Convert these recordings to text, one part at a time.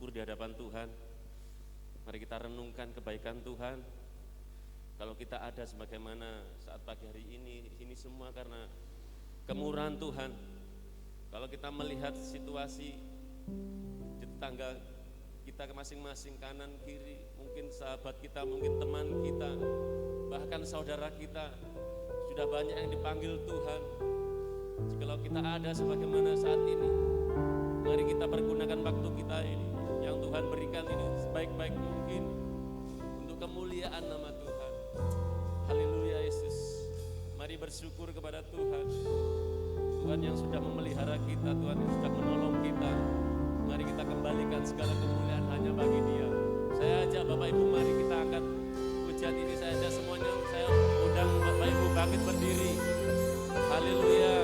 bersyukur di hadapan Tuhan. Mari kita renungkan kebaikan Tuhan. Kalau kita ada sebagaimana saat pagi hari ini semua karena kemurahan Tuhan. Kalau kita melihat situasi di tetangga kita masing-masing, kanan kiri, mungkin sahabat kita, mungkin teman kita, bahkan saudara kita, sudah banyak yang dipanggil Tuhan. Jikalau kita ada sebagaimana saat ini, mari kita pergunakan waktu kita ini yang Tuhan berikan ini sebaik-baik mungkin untuk kemuliaan nama Tuhan. Haleluya Yesus. Mari bersyukur kepada Tuhan. Tuhan yang sudah memelihara kita, Tuhan yang sudah menolong kita. Mari kita kembalikan segala kemuliaan hanya bagi Dia. Saya ajak Bapak Ibu, mari kita angkat pujian ini. Saya ajak semuanya, saya undang Bapak Ibu bangkit berdiri. Haleluya.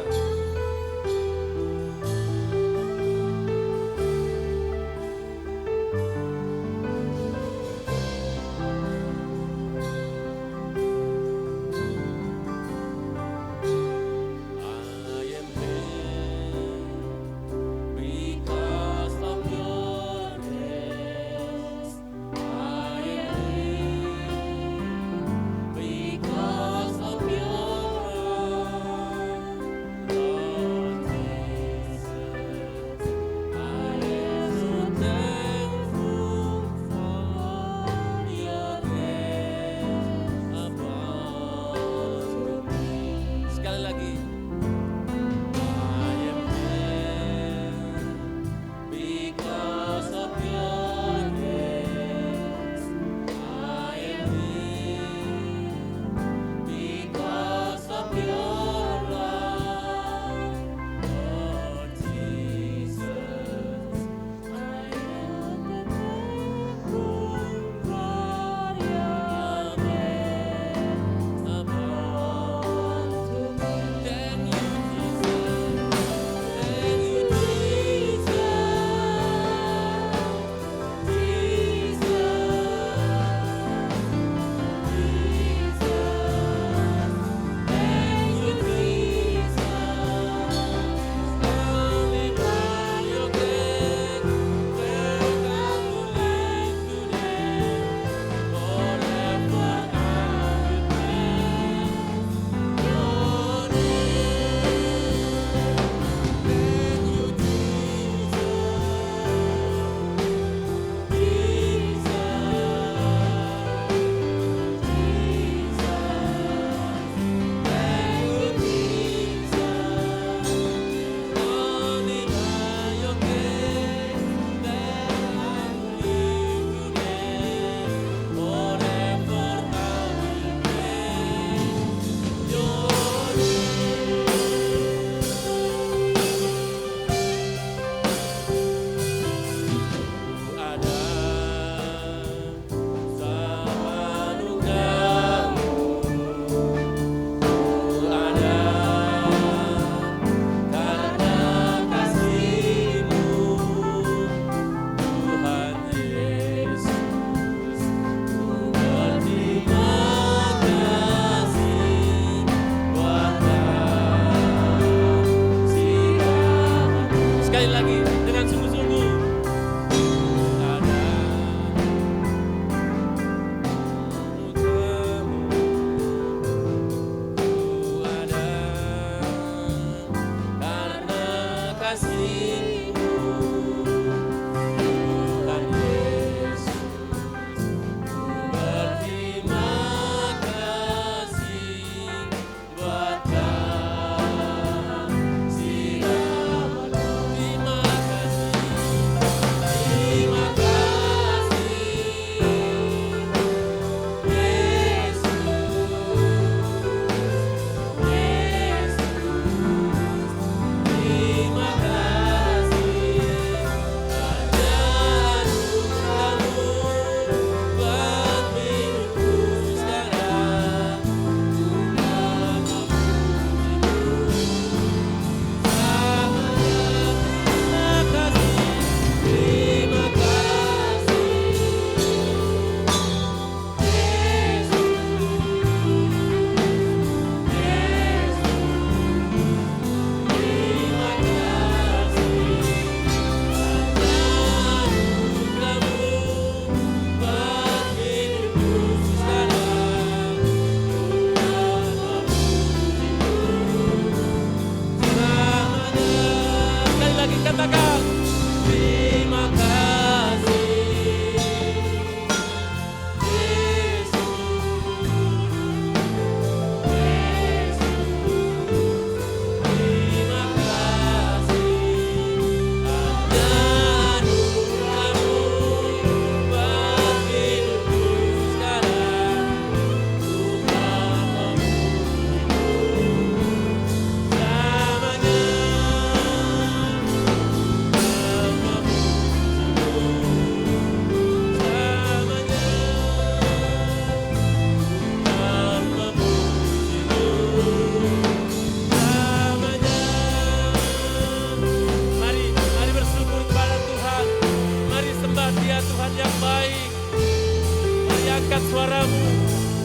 angkat suaramu,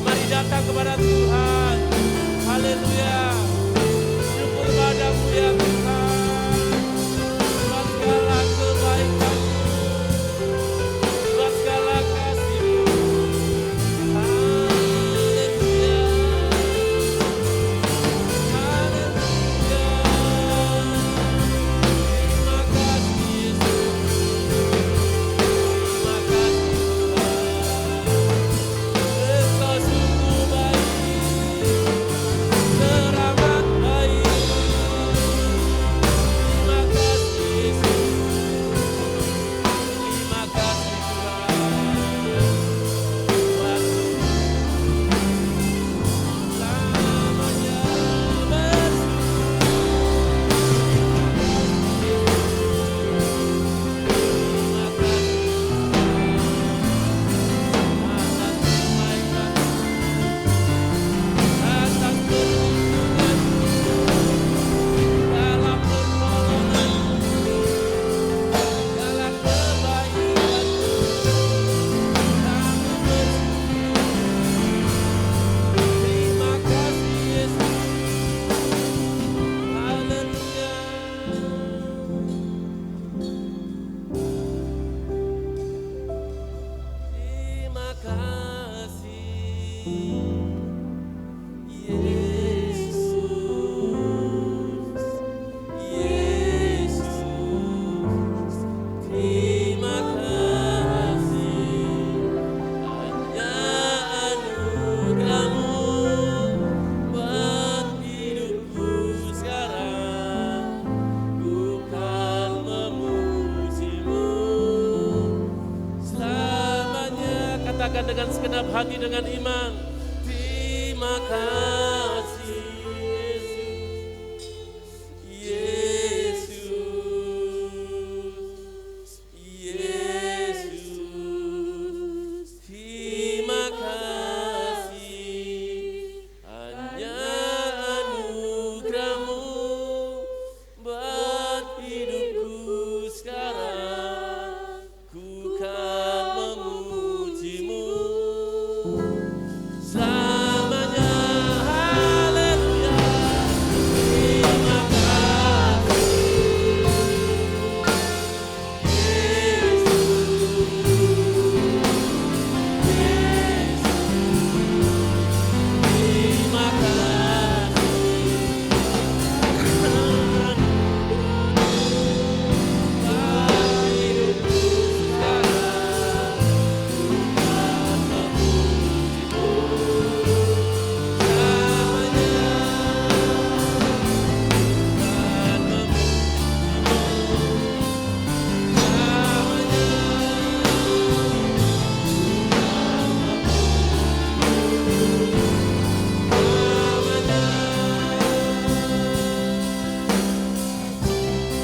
mari datang kepada Tuhan. Haleluya. Syukur padamu ya Tuhan, buat segala kebaikan-Mu, buat segala kasih-Mu. Haleluya. Haleluya. Terima kasih Yesus. Terima kasih Tuhan. Engkau sungguh baik, teramat baik. Terima kasih Yesus. Terima kasih Tuhan. Buat selamanya terima kasih atas kebaikan, atas perlindungan dalam pertolongan, dalam kebaikan. Kami bersyukur. Terima kasih Yesus. Haleluya. Terima kasih Yesus. Yesus. Terima kasih hanya anugerah-Mu buat hidupku sekarang. Ku kan memuji-Mu selamanya. Katakan dengan segenap hati, dengan iman. Terima kasih Yesus. Yesus. Terima kasih hanya anugerah-Mu buat hidupku sekarang. Ku kan memuji-Mu selamanya. Haleluya. Terima kasih terima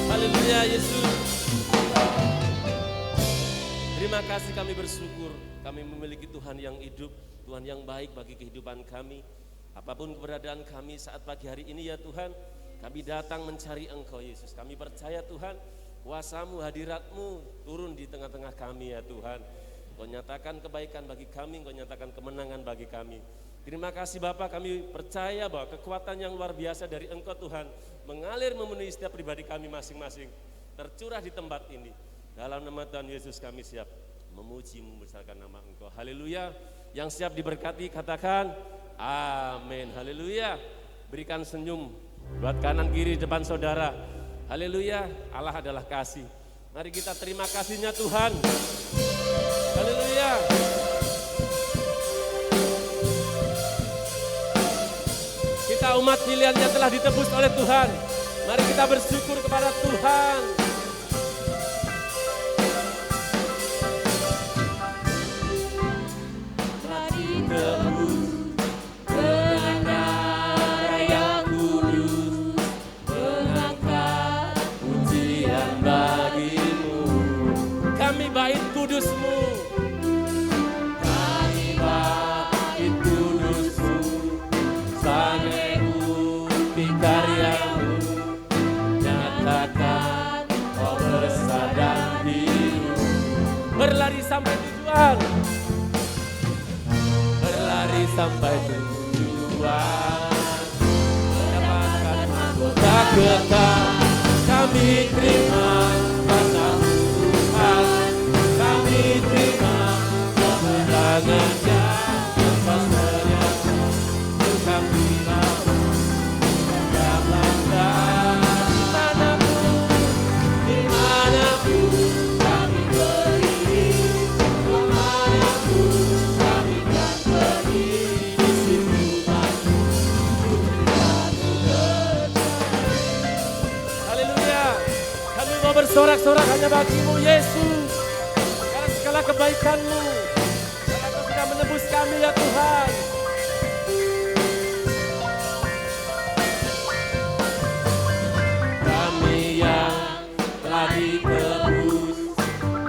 Haleluya Yesus. Terima kasih, kami bersyukur kami memiliki Tuhan yang hidup, Tuhan yang baik bagi kehidupan kami. Apapun keberadaan kami saat pagi hari ini ya Tuhan, kami datang mencari Engkau Yesus. Kami percaya Tuhan, kuasa-Mu, hadirat-Mu turun di tengah-tengah kami ya Tuhan. Engkau nyatakan kebaikan bagi kami, Engkau nyatakan kemenangan bagi kami. Terima kasih Bapak, kami percaya bahwa kekuatan yang luar biasa dari Engkau Tuhan mengalir memenuhi setiap pribadi kami masing-masing, tercurah di tempat ini. Dalam nama Tuhan Yesus kami siap memuji, membesarkan nama Engkau. Haleluya. Yang siap diberkati katakan amin. Haleluya. Berikan senyum buat kanan kiri depan saudara. Haleluya. Allah adalah kasih. Mari kita terima kasihnya Tuhan. Haleluya. Kita umat pilihannya telah ditebus oleh Tuhan. Mari kita bersyukur kepada Tuhan. Telah ditebus dengan darah yang kudus, mengangkat pujian bagi-Mu. Kami bait kudus-Mu. Kami bait kudus-Mu. Sebagai bukti karya-Mu, nyatakan Kau besar dan hidup. Berlari sampai tujuan. sampai tujuan, mendapatkan mahkota kekal. Kami terima kasih Tuhan, kami terima kemenangan-Nya tanpa seria. Kami mau mendapatkan dimanapun kami berdiri, kemanapun kami kan pergi, di situ pasti Tuhanku berjaya. Haleluya. Kami mau bersorak-sorak hanya bagi-Mu Yesus, karena segala kebaikan-Mu, karena Kau sudah menebus kami ya Tuhan. Kami yang telah ditebus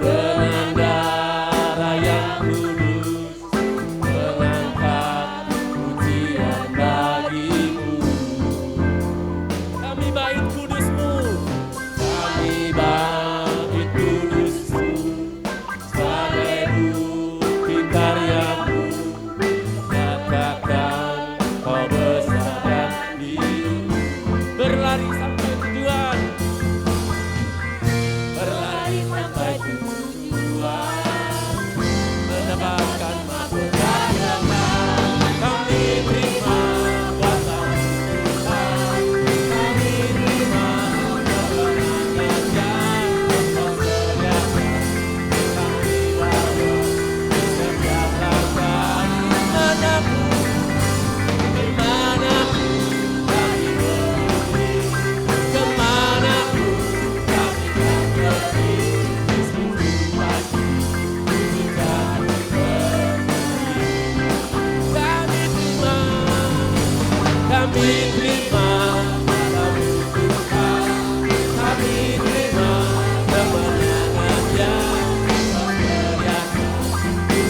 dengan darah yang kudus, mengangkat pujian bagi-Mu. Kami bait kudus-Mu, kami bait kudus-Mu, sebagai bukti karya-Mu, nyatakan Kau besar dan hidup. Berlari sampai tujuan, berlari sampai tujuan, mendapatkan mahkota kekal. Kami terima kuasa Tuhan, kami terima kemenangan-Nya tanpa seria. Kami bawa di setiap langkah, dimanapun kami berdiri, kemanapun kami kan pergi, di situ pasti Tuhan berdiri. Kami terima kami Tuhan, kami terima kemenangan-Nya tanpa seria.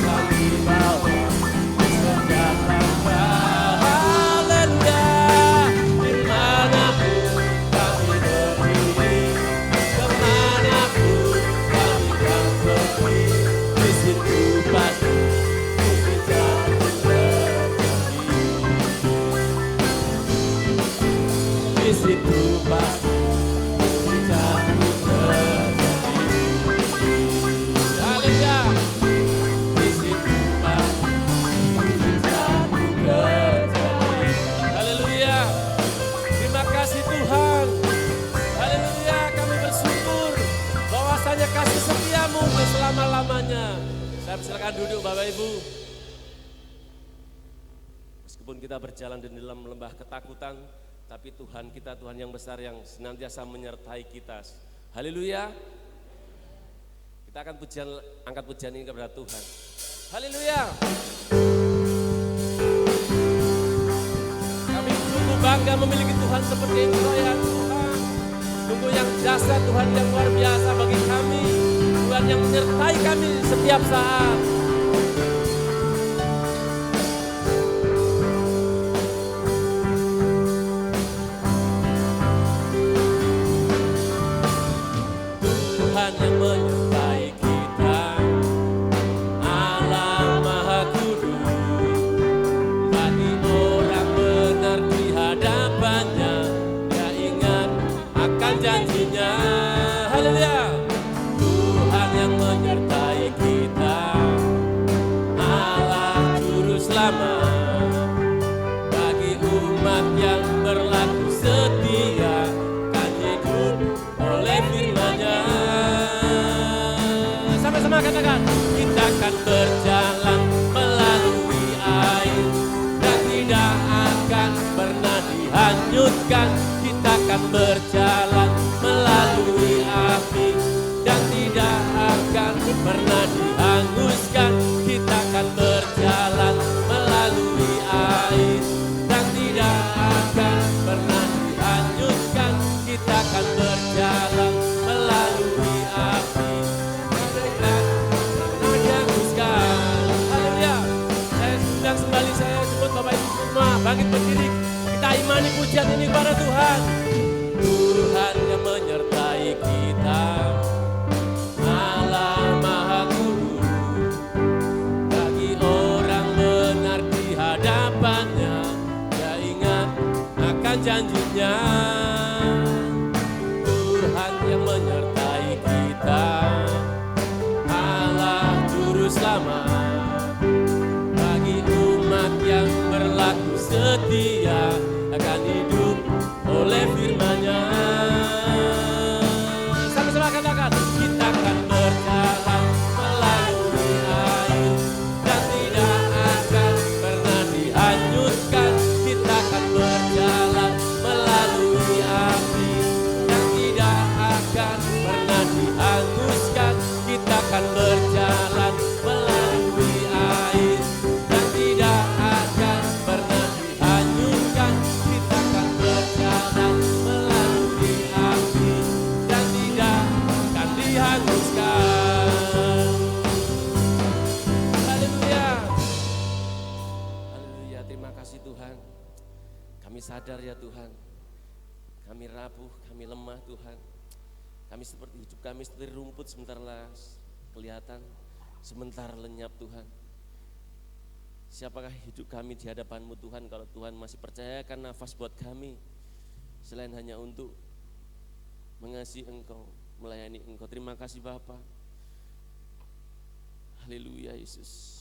Kami bawa di setiap langkah. Haleluya. Dimanapun kami berdiri, kemanapun kami kan pergi, di situ pasti mujizat terjadi. Di situ pasti mujizat terjadi. Haleluya. Di situ pasti mujizat terjadi. Haleluya. Terima kasih Tuhan. Haleluya. Kami bersyukur bahwasanya kasih setia-Mu untuk selama-lamanya. Saya persilakan duduk Bapak Ibu. Meskipun kita berjalan di dalam lembah ketakutan, tapi Tuhan kita Tuhan yang besar yang senantiasa menyertai kita. Haleluya. Kita akan angkat pujian ini kepada Tuhan. Haleluya. Kami sungguh bangga memiliki Tuhan seperti Engkau ya Tuhan. Sungguh yang jasa Tuhan yang luar biasa bagi kami. Tuhan yang menyertai kami setiap saat. Tuhan yang menyertai kita, Allah Maha Kudus. Bagi orang benar di hadapannya, Dia ingat akan janjinya. Haleluya. Tuhan yang menyertai kita, Allah Juru Selamat. Bagi umat yang berlaku setia, kan hidup oleh firman-Nya. Sama-sama katakan, kita akan berjalan melalui air dan tidak akan pernah dihanyutkan. Kita akan berjalan melalui api dan tidak akan pernah dihanguskan. Kita akan berjalan melalui air dan tidak akan pernah dihanyutkan. Kita akan berjalan melalui api dan pernah dihanguskan. Haleluya. Saya sedang kembali, saya jemput Bapak Ibu semua bangkit berdiri. Kita imani pujian ini kepada Tuhan. Tuhan yang menyertai kita, Allah Maha Kudus. sadar ya Tuhan, kami rapuh, kami lemah Tuhan. Kami seperti hidup kami seperti rumput, sebentar kelihatan, sebentar lenyap Tuhan. Siapakah hidup kami di hadapan-Mu Tuhan kalau Tuhan masih percayakan nafas buat kami selain hanya untuk mengasihi Engkau, melayani Engkau. Terima kasih Bapa. Haleluya Yesus.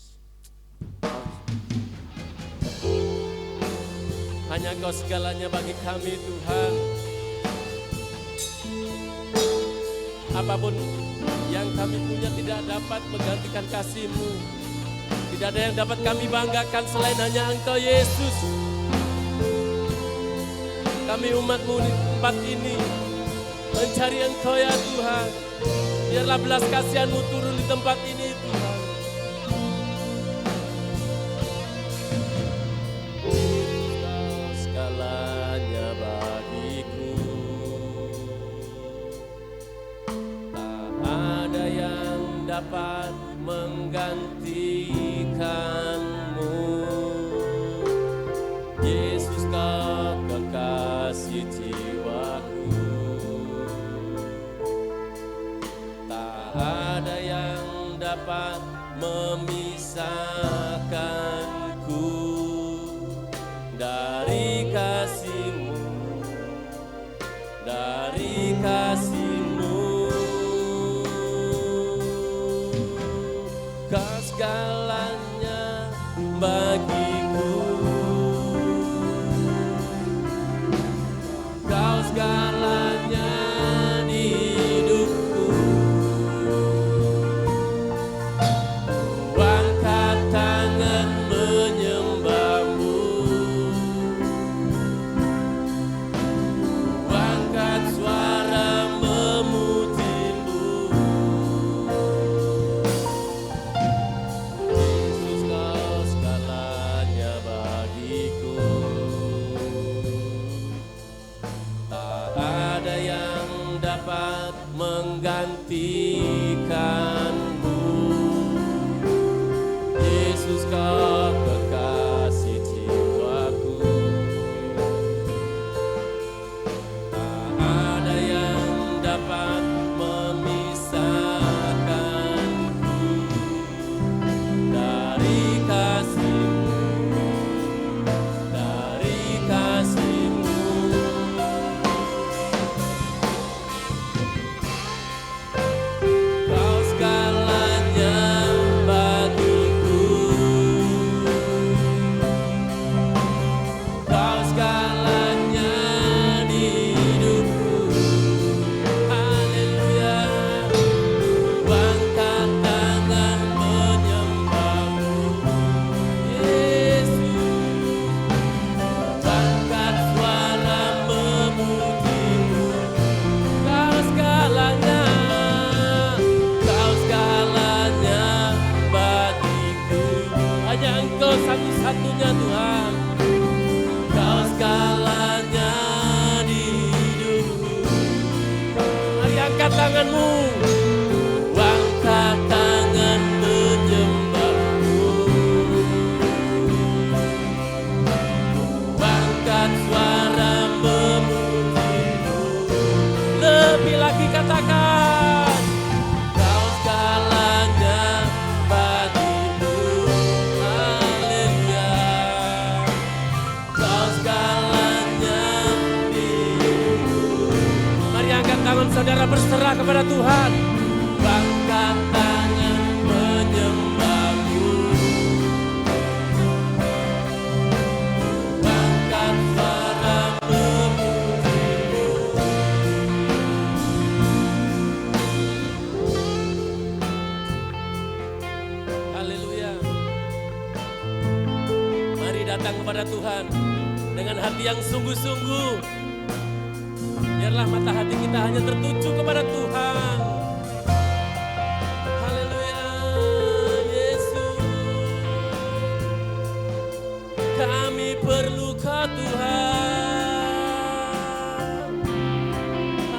Hanya Engkau segalanya bagi kami Tuhan. Apapun yang kami punya tidak dapat menggantikan kasih-Mu. Tidak ada yang dapat kami banggakan selain hanya Engkau Yesus. Kami umat-Mu di tempat ini mencari Engkau ya Tuhan. Biarlah belas kasihan-Mu turun di tempat ini Tuhan. Engkau segalanya bagiku. Tak ada yang dapat menggantikan-Mu. Yesus Kau kekasih jiwaku. Tak ada yang dapat memisahkanku dari kasih-Mu, dari kasih-Mu. Kau segalanya bagiku. Kau segalanya di hidupku. Angkat tangan menyembah-Mu. Angkat suara memuji-Mu. Yesus Kau segalanya bagiku. Tak ada yang dapat menggantikan-Mu. Yesus Kau kekasih jiwaku. Tak ada yang dapat memisahkanku dari kasih-Mu, dari kasih-Mu. Kau segalanya bagiku. Kau segalanya di hidupku. Haleluya. Angkat tangan menyembah-Mu. Yesus. Angkat suara memuji-Mu. Kau segalanya. Kau segalanya bagiku. Hanya Engkau satu-satunya Tuhan. Kau segalanya di hidupku. Mari angkat tangan-Mu. Angkat tangan menyembah-Mu. Angkat suara memuji-Mu. Lebih lagi katakan. Kau segalanya bagiku. Haleluya. Kau segalanya di hidupku. Mari angkat tangan saudara berserah kepada Tuhan. Angkat tangan menyembah-Mu. Angkat suara memuji-Mu. Haleluya. Mari datang kepada Tuhan dengan hati yang sungguh-sungguh. Biarlah mata hati kita hanya tertuju kepada Tuhan. Haleluya, Yesus. Kami perlu Kau Tuhan.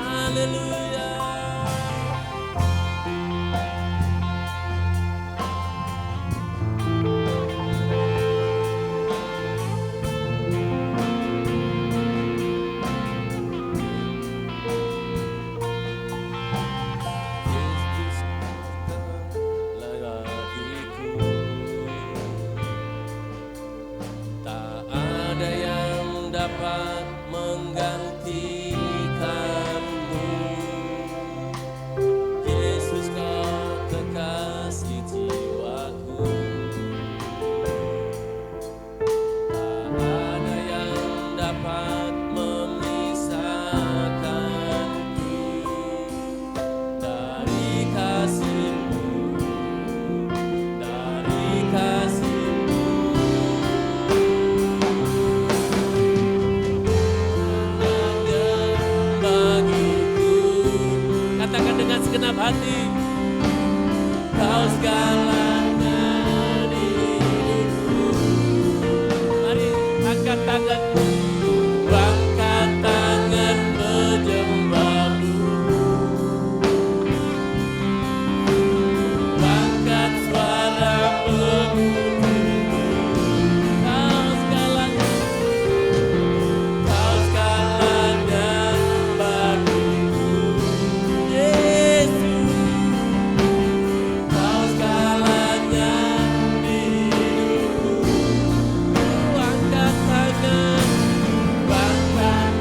Haleluya. isi jiwaku. Tak ada yang dapat memisahkanku dari kasih-Mu, dari kasih-Mu. Hanya bagiku, katakan dengan segenap hati, Kau segalanya di hidupku. Mari angkat tanganmu, angkat tangan menyembah-Mu, angkat suara memuji-Mu. Kau segalanya, Kau segalanya bagiku, Yesus. Kau segalanya di hidupku. Angkat tangan menyembah-Mu,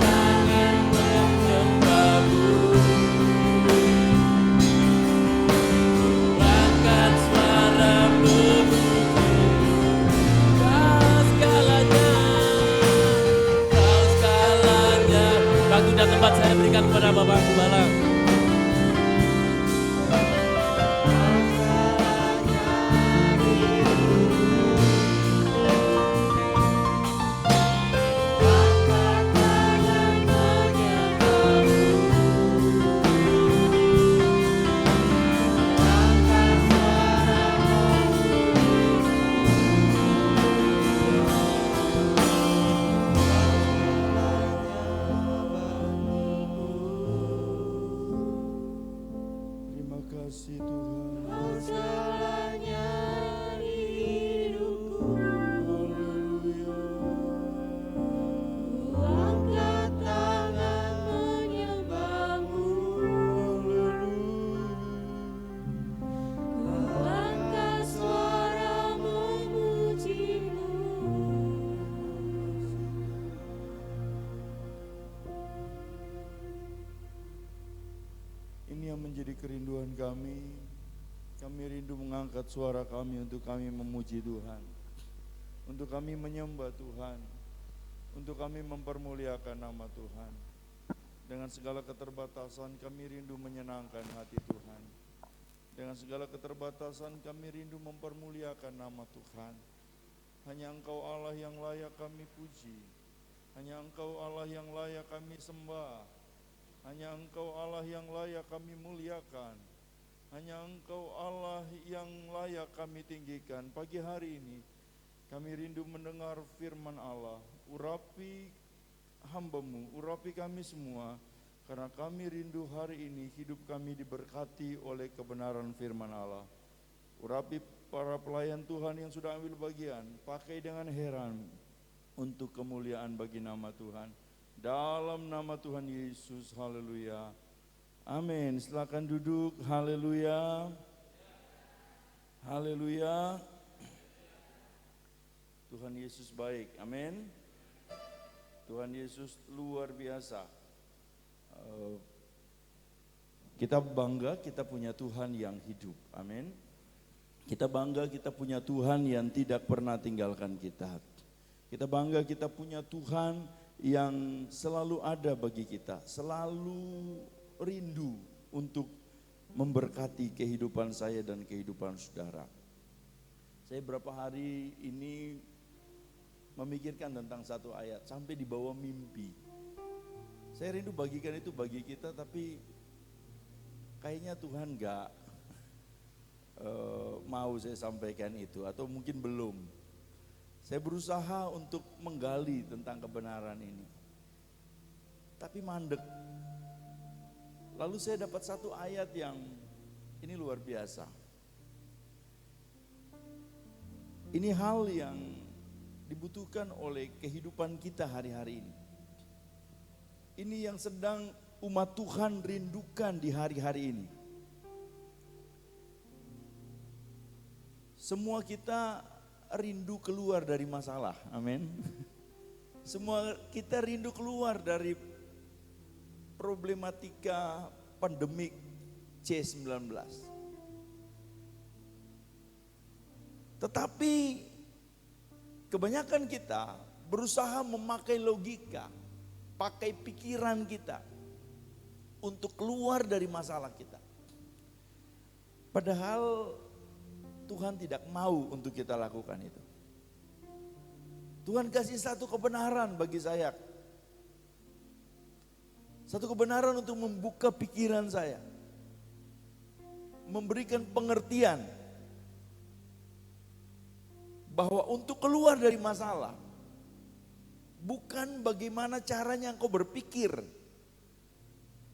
angkat suara memuji-Mu. Kau segalanya, Kau segalanya. Waktu dan tempat saya berikan kepada Bapak Gembala. Terima kasih Tuhan. Kau segalanya di hidupku. Haleluya. Ku angkat tangan menyembah-Mu, Haleluya. ku angkat suara memuji-Mu. Ini yang menjadi kerinduan kami. Kami rindu mengangkat suara kami untuk kami memuji Tuhan, untuk kami menyembah Tuhan, untuk kami mempermuliakan nama Tuhan. Dengan segala keterbatasan kami rindu menyenangkan hati Tuhan. Dengan segala keterbatasan kami rindu mempermuliakan nama Tuhan. Hanya Engkau Allah yang layak kami puji. Hanya Engkau Allah yang layak kami sembah. Hanya Engkau Allah yang layak kami muliakan. Hanya Engkau Allah yang layak kami tinggikan. Pagi hari ini kami rindu mendengar firman Allah. Urapi hamba-Mu, urapi kami semua, karena kami rindu hari ini hidup kami diberkati oleh kebenaran firman Allah. Urapi para pelayan Tuhan yang sudah ambil bagian, pakai dengan heran untuk kemuliaan bagi nama Tuhan. Dalam nama Tuhan Yesus, haleluya. Amin. Silakan duduk, haleluya. Haleluya. Tuhan Yesus baik, amin. Tuhan Yesus luar biasa. Kita bangga kita punya Tuhan yang hidup, amin. Kita bangga kita punya Tuhan yang tidak pernah tinggalkan kita. Kita bangga kita punya Tuhan yang selalu ada bagi kita, selalu rindu untuk memberkati kehidupan saya dan kehidupan saudara. Saya beberapa hari ini memikirkan tentang satu ayat sampai di bawah mimpi. Saya rindu bagikan itu bagi kita, tapi kayaknya Tuhan gak mau saya sampaikan itu, atau mungkin belum. Saya berusaha untuk menggali tentang kebenaran ini, tapi mandek. Lalu saya dapat satu ayat yang ini luar biasa. Ini hal yang dibutuhkan oleh kehidupan kita hari-hari ini. Ini yang sedang umat Tuhan rindukan di hari-hari ini. Semua kita rindu keluar dari masalah, amin. Semua kita rindu keluar dari problematika pandemik C-19. Tetapi kebanyakan kita berusaha memakai logika, pakai pikiran kita untuk keluar dari masalah kita. Padahal Tuhan tidak mau untuk kita lakukan itu. Tuhan kasih satu kebenaran bagi saya. Satu kebenaran untuk membuka pikiran saya. Memberikan pengertian bahwa untuk keluar dari masalah bukan bagaimana caranya engkau berpikir.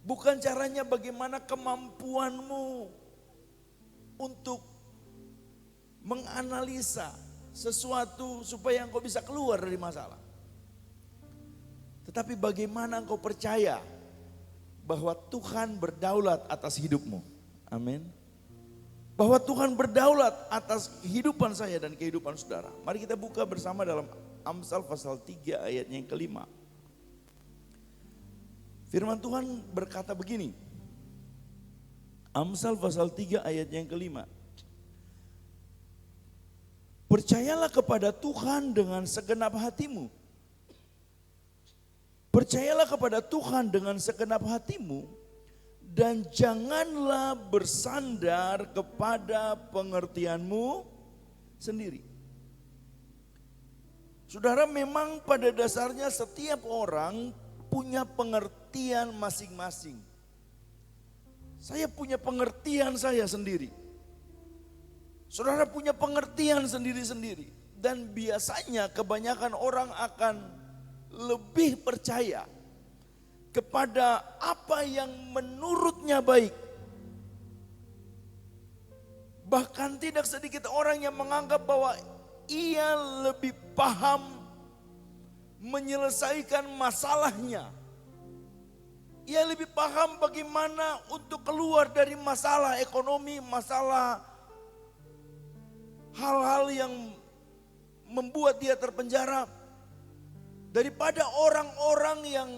Bukan caranya bagaimana kemampuanmu untuk menganalisa sesuatu supaya engkau bisa keluar dari masalah. Tetapi bagaimana engkau percaya bahwa Tuhan berdaulat atas hidupmu. Amin. Bahwa Tuhan berdaulat atas kehidupan saya dan kehidupan saudara. Mari kita buka bersama dalam Amsal pasal 3 ayatnya yang kelima. Firman Tuhan berkata begini. Amsal pasal 3 ayatnya yang kelima. Percayalah kepada Tuhan dengan segenap hatimu. Percayalah kepada Tuhan dengan segenap hatimu. Dan janganlah bersandar kepada pengertianmu sendiri. Saudara, memang pada dasarnya setiap orang punya pengertian masing-masing. Saya punya pengertian saya sendiri. Saudara punya pengertian sendiri-sendiri. Dan biasanya kebanyakan orang akan lebih percaya kepada apa yang menurutnya baik. Bahkan tidak sedikit orang yang menganggap bahwa ia lebih paham menyelesaikan masalahnya. Ia lebih paham bagaimana untuk keluar dari masalah ekonomi, masalah hal-hal yang membuat dia terpenjara, daripada orang-orang yang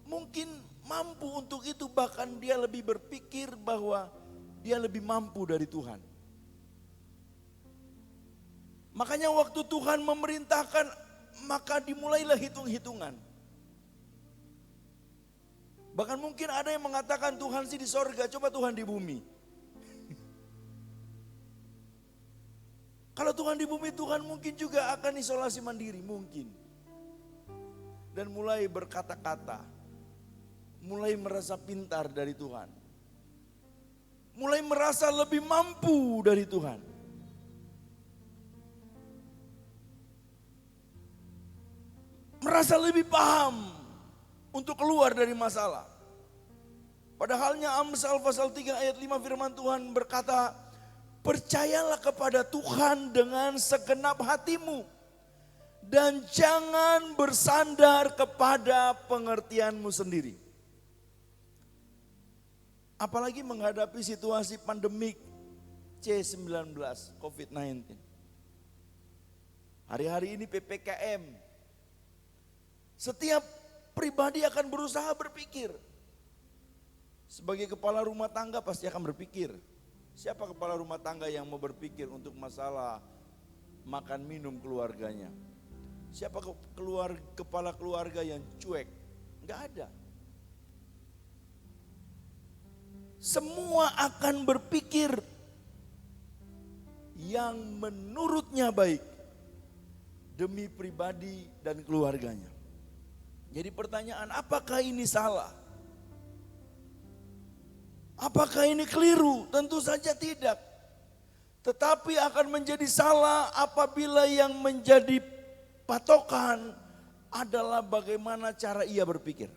mungkin mampu untuk itu. Bahkan dia lebih berpikir bahwa dia lebih mampu dari Tuhan. Makanya waktu Tuhan memerintahkan, maka dimulailah hitung-hitungan. Bahkan mungkin ada yang mengatakan Tuhan sih di sorga, coba Tuhan di bumi. Kalau Tuhan di bumi, Tuhan mungkin juga akan isolasi mandiri, mungkin. Dan mulai berkata-kata, mulai merasa pintar dari Tuhan. Mulai merasa lebih mampu dari Tuhan. Merasa lebih paham untuk keluar dari masalah. Padahalnya Amsal pasal 3 ayat 5 firman Tuhan berkata, percayalah kepada Tuhan dengan segenap hatimu. Dan jangan bersandar kepada pengertianmu sendiri. Apalagi menghadapi situasi pandemik C-19, COVID-19. Hari-hari ini PPKM. Setiap pribadi akan berusaha berpikir. Sebagai kepala rumah tangga pasti akan berpikir. Siapa kepala rumah tangga yang mau berpikir untuk masalah makan minum keluarganya? Siapa kepala keluarga yang cuek? Enggak ada. Semua akan berpikir yang menurutnya baik demi pribadi dan keluarganya. Jadi pertanyaan, apakah ini salah? Apakah ini keliru? Tentu saja tidak. Tetapi akan menjadi salah apabila yang menjadi patokan adalah bagaimana cara ia berpikir.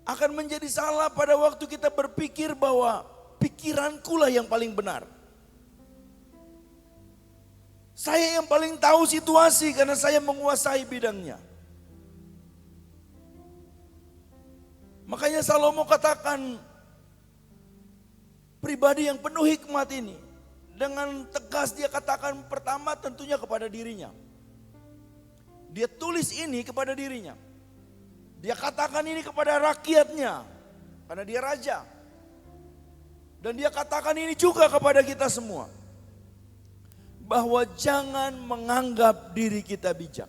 Akan menjadi salah pada waktu kita berpikir bahwa pikirankulah yang paling benar. Saya yang paling tahu situasi karena saya menguasai bidangnya. Makanya Salomo katakan, pribadi yang penuh hikmat ini, dengan tegas dia katakan pertama tentunya kepada dirinya. Dia tulis ini kepada dirinya. Dia katakan ini kepada rakyatnya, karena dia raja. Dan dia katakan ini juga kepada kita semua. bahwa jangan menganggap diri kita bijak.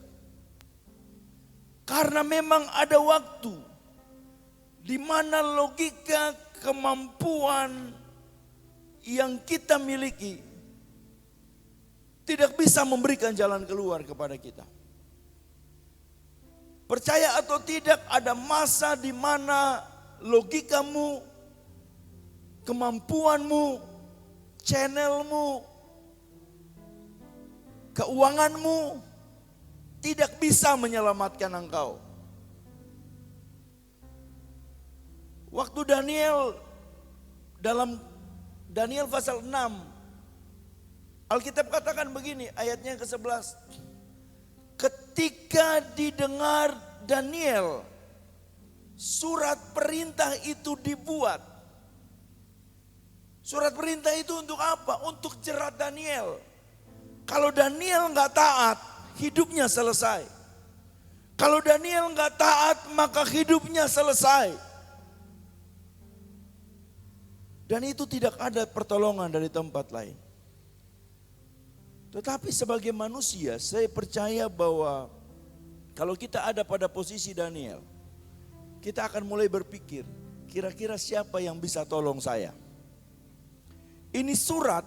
Karena memang ada waktu di mana logika, kemampuan yang kita miliki tidak bisa memberikan jalan keluar kepada kita. Percaya atau tidak, ada masa di mana logikamu, kemampuanmu, channelmu, keuanganmu tidak bisa menyelamatkan engkau. Waktu Daniel, dalam Daniel pasal 6, Alkitab katakan begini, ayatnya ke-11. Ketika didengar Daniel, surat perintah itu dibuat. Surat perintah itu untuk apa? Untuk jerat Daniel. Kalau Daniel nggak taat, hidupnya selesai. Kalau Daniel nggak taat, maka hidupnya selesai. Dan itu tidak ada pertolongan dari tempat lain. Tetapi sebagai manusia, saya percaya bahwa kalau kita ada pada posisi Daniel, kita akan mulai berpikir, kira-kira siapa yang bisa tolong saya? Ini surat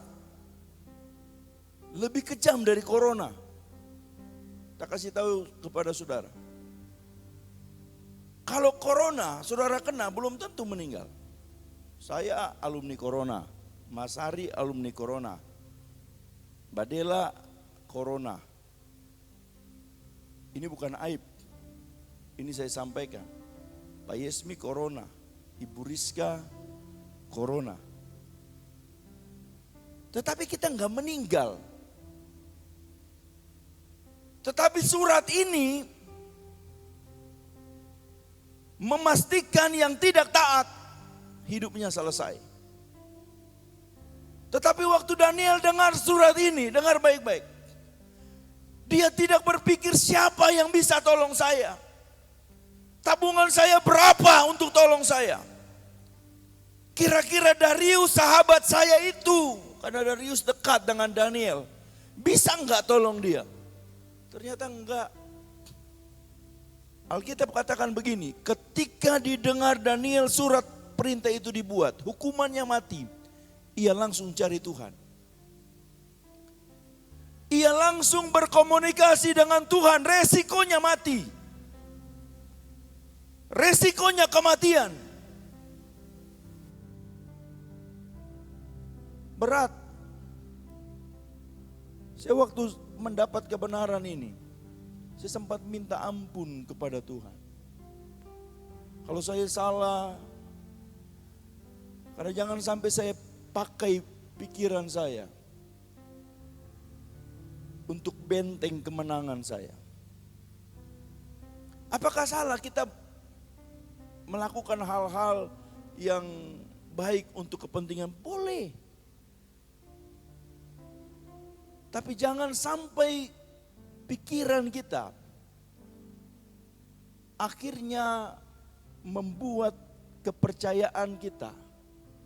lebih kejam dari corona. Tak kasih tahu kepada saudara. Kalau corona, saudara kena belum tentu meninggal. Saya alumni corona, Mas Ari alumni corona, Mbak Dela corona. Ini bukan aib, ini saya sampaikan. Pak Yesmi corona, Ibu Rizka corona. Tetapi kita nggak meninggal. Tetapi surat ini memastikan yang tidak taat hidupnya selesai. Tetapi waktu Daniel dengar surat ini, dengar baik-baik. Dia tidak berpikir siapa yang bisa tolong saya. Tabungan saya berapa untuk tolong saya. Kira-kira Darius sahabat saya itu, karena Darius dekat dengan Daniel, bisa enggak tolong dia? Ternyata enggak. Alkitab katakan begini, ketika didengar Daniel surat perintah itu dibuat, hukumannya mati. Ia langsung cari Tuhan. Ia langsung berkomunikasi dengan Tuhan, resikonya mati. Resikonya kematian. Berat. Saya waktu mendapat kebenaran ini, saya sempat minta ampun kepada Tuhan. Kalau saya salah, karena jangan sampai saya pakai pikiran saya untuk benteng kemenangan saya. Apakah salah kita melakukan hal-hal yang baik untuk kepentingan? Boleh. Tapi jangan sampai pikiran kita akhirnya membuat kepercayaan kita,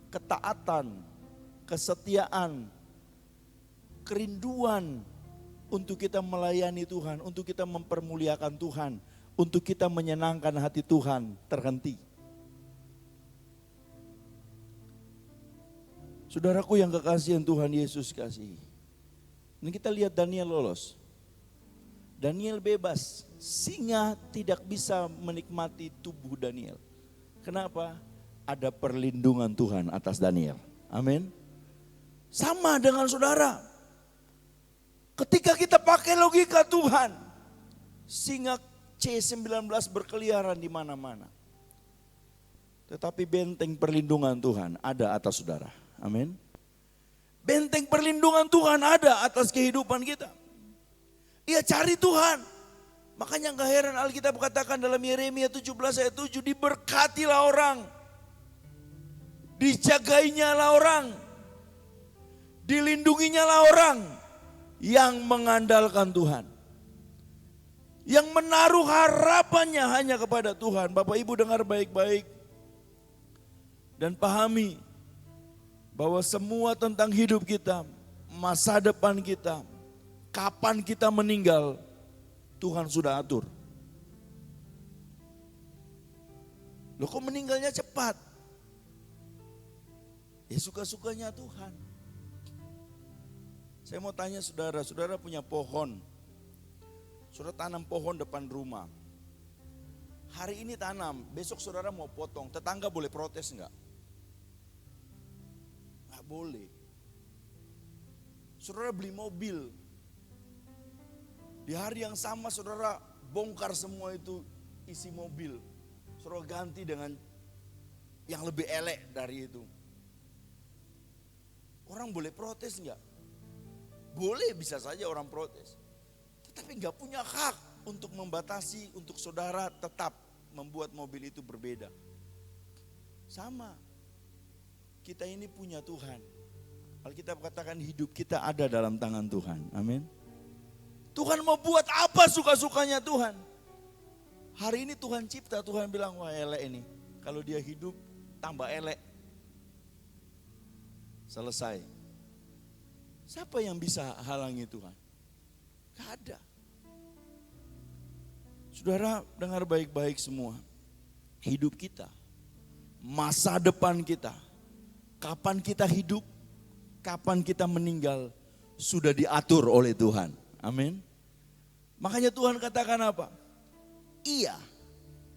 ketaatan, kesetiaan, kerinduan untuk kita melayani Tuhan, untuk kita mempermuliakan Tuhan, untuk kita menyenangkan hati Tuhan terhenti. Saudaraku yang kekasihan Tuhan Yesus kasih. Ini kita lihat Daniel lolos. Daniel bebas, singa tidak bisa menikmati tubuh Daniel. Kenapa? Ada perlindungan Tuhan atas Daniel. Amin. Sama dengan saudara. Ketika kita pakai logika Tuhan, singa C19 berkeliaran di mana-mana. Tetapi benteng perlindungan Tuhan ada atas saudara. Amin. Benteng perlindungan Tuhan ada atas kehidupan kita. Ia cari Tuhan. Makanya gak heran Alkitab katakan dalam Yeremia 17 ayat 7, diberkatilah orang, dijagainya lah orang, dilindunginya lah orang yang mengandalkan Tuhan. Yang menaruh harapannya hanya kepada Tuhan. Bapak Ibu dengar baik-baik dan pahami bahwa semua tentang hidup kita, masa depan kita, kapan kita meninggal, Tuhan sudah atur. Loh kok meninggalnya cepat? Ya suka-sukanya Tuhan. Saya mau tanya saudara, saudara punya pohon. Saudara tanam pohon depan rumah. Hari ini tanam, besok saudara mau potong, tetangga boleh protes enggak? Enggak boleh. Saudara beli mobil, di hari yang sama saudara bongkar semua itu isi mobil. Saudara ganti dengan yang lebih elek dari itu. Orang boleh protes enggak? Boleh, bisa saja orang protes. Tetapi enggak punya hak untuk membatasi, untuk saudara tetap membuat mobil itu berbeda. Sama, kita ini punya Tuhan. Alkitab katakan hidup kita ada dalam tangan Tuhan. Amin. Tuhan mau buat apa suka-sukanya Tuhan. Hari ini Tuhan cipta, Tuhan bilang wah elek ini. Kalau dia hidup tambah elek. Selesai. Siapa yang bisa halangi Tuhan? Gak ada. Saudara dengar baik-baik semua. Hidup kita, masa depan kita, kapan kita hidup, kapan kita meninggal, sudah diatur oleh Tuhan. Amin. Makanya Tuhan katakan apa? Ia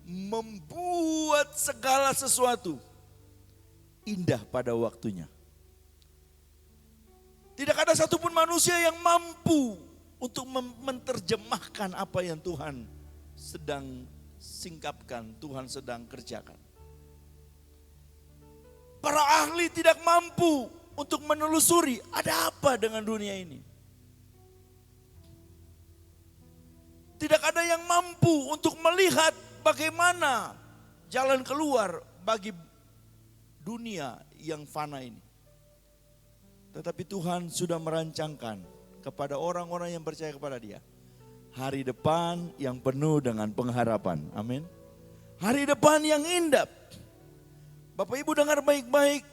membuat segala sesuatu indah pada waktunya. Tidak ada satupun manusia yang mampu untuk menerjemahkan apa yang Tuhan sedang singkapkan, Tuhan sedang kerjakan. Para ahli tidak mampu untuk menelusuri ada apa dengan dunia ini. Tidak ada yang mampu untuk melihat bagaimana jalan keluar bagi dunia yang fana ini. Tetapi Tuhan sudah merancangkan kepada orang-orang yang percaya kepada Dia hari depan yang penuh dengan pengharapan. Amin. Hari depan yang indah. Bapak Ibu dengar baik-baik.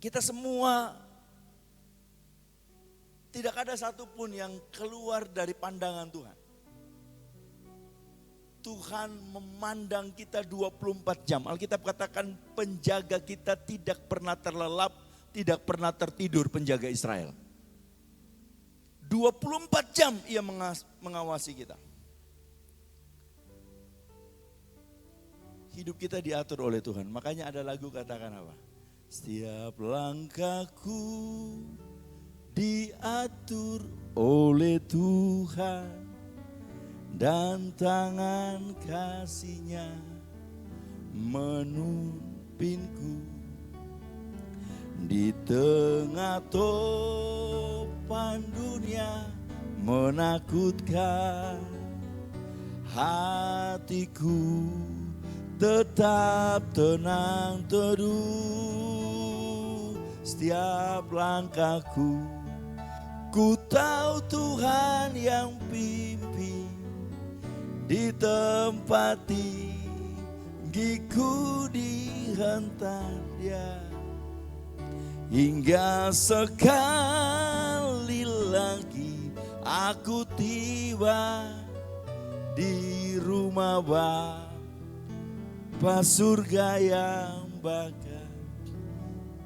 Kita semua tidak ada satupun yang keluar dari pandangan Tuhan. Tuhan memandang kita 24 jam. Alkitab katakan penjaga kita tidak pernah terlelap, tidak pernah tertidur penjaga Israel. 24 jam ia mengawasi kita. Hidup kita diatur oleh Tuhan. Makanya ada lagu katakan apa? Setiap langkahku diatur oleh Tuhan dan tangan kasih-Nya menumpinku di tengah topan dunia menakutkan. Hatiku tetap tenang teduh. Setiap langkahku ku tahu Tuhan yang pimpin. Di tempat tinggiku dihentak Dia. Hingga sekali lagi aku tiba di rumah Bapa surga yang bakal.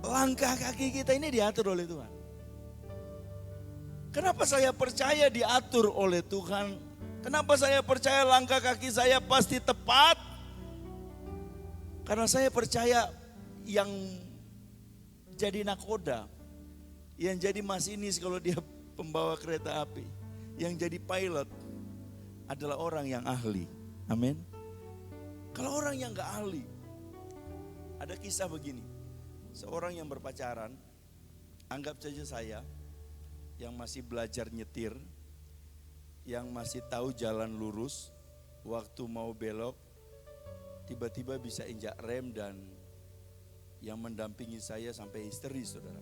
Langkah kaki kita ini diatur oleh Tuhan. Kenapa saya percaya diatur oleh Tuhan? Kenapa saya percaya langkah kaki saya pasti tepat? Karena saya percaya yang jadi nakoda, yang jadi masinis kalau dia pembawa kereta api, yang jadi pilot adalah orang yang ahli. Amin. Kalau orang yang gak ahli, ada kisah begini. Seorang yang berpacaran, anggap saja saya yang masih belajar nyetir, yang masih tahu jalan lurus, waktu mau belok, tiba-tiba bisa injak rem dan yang mendampingi saya sampai histeris, saudara.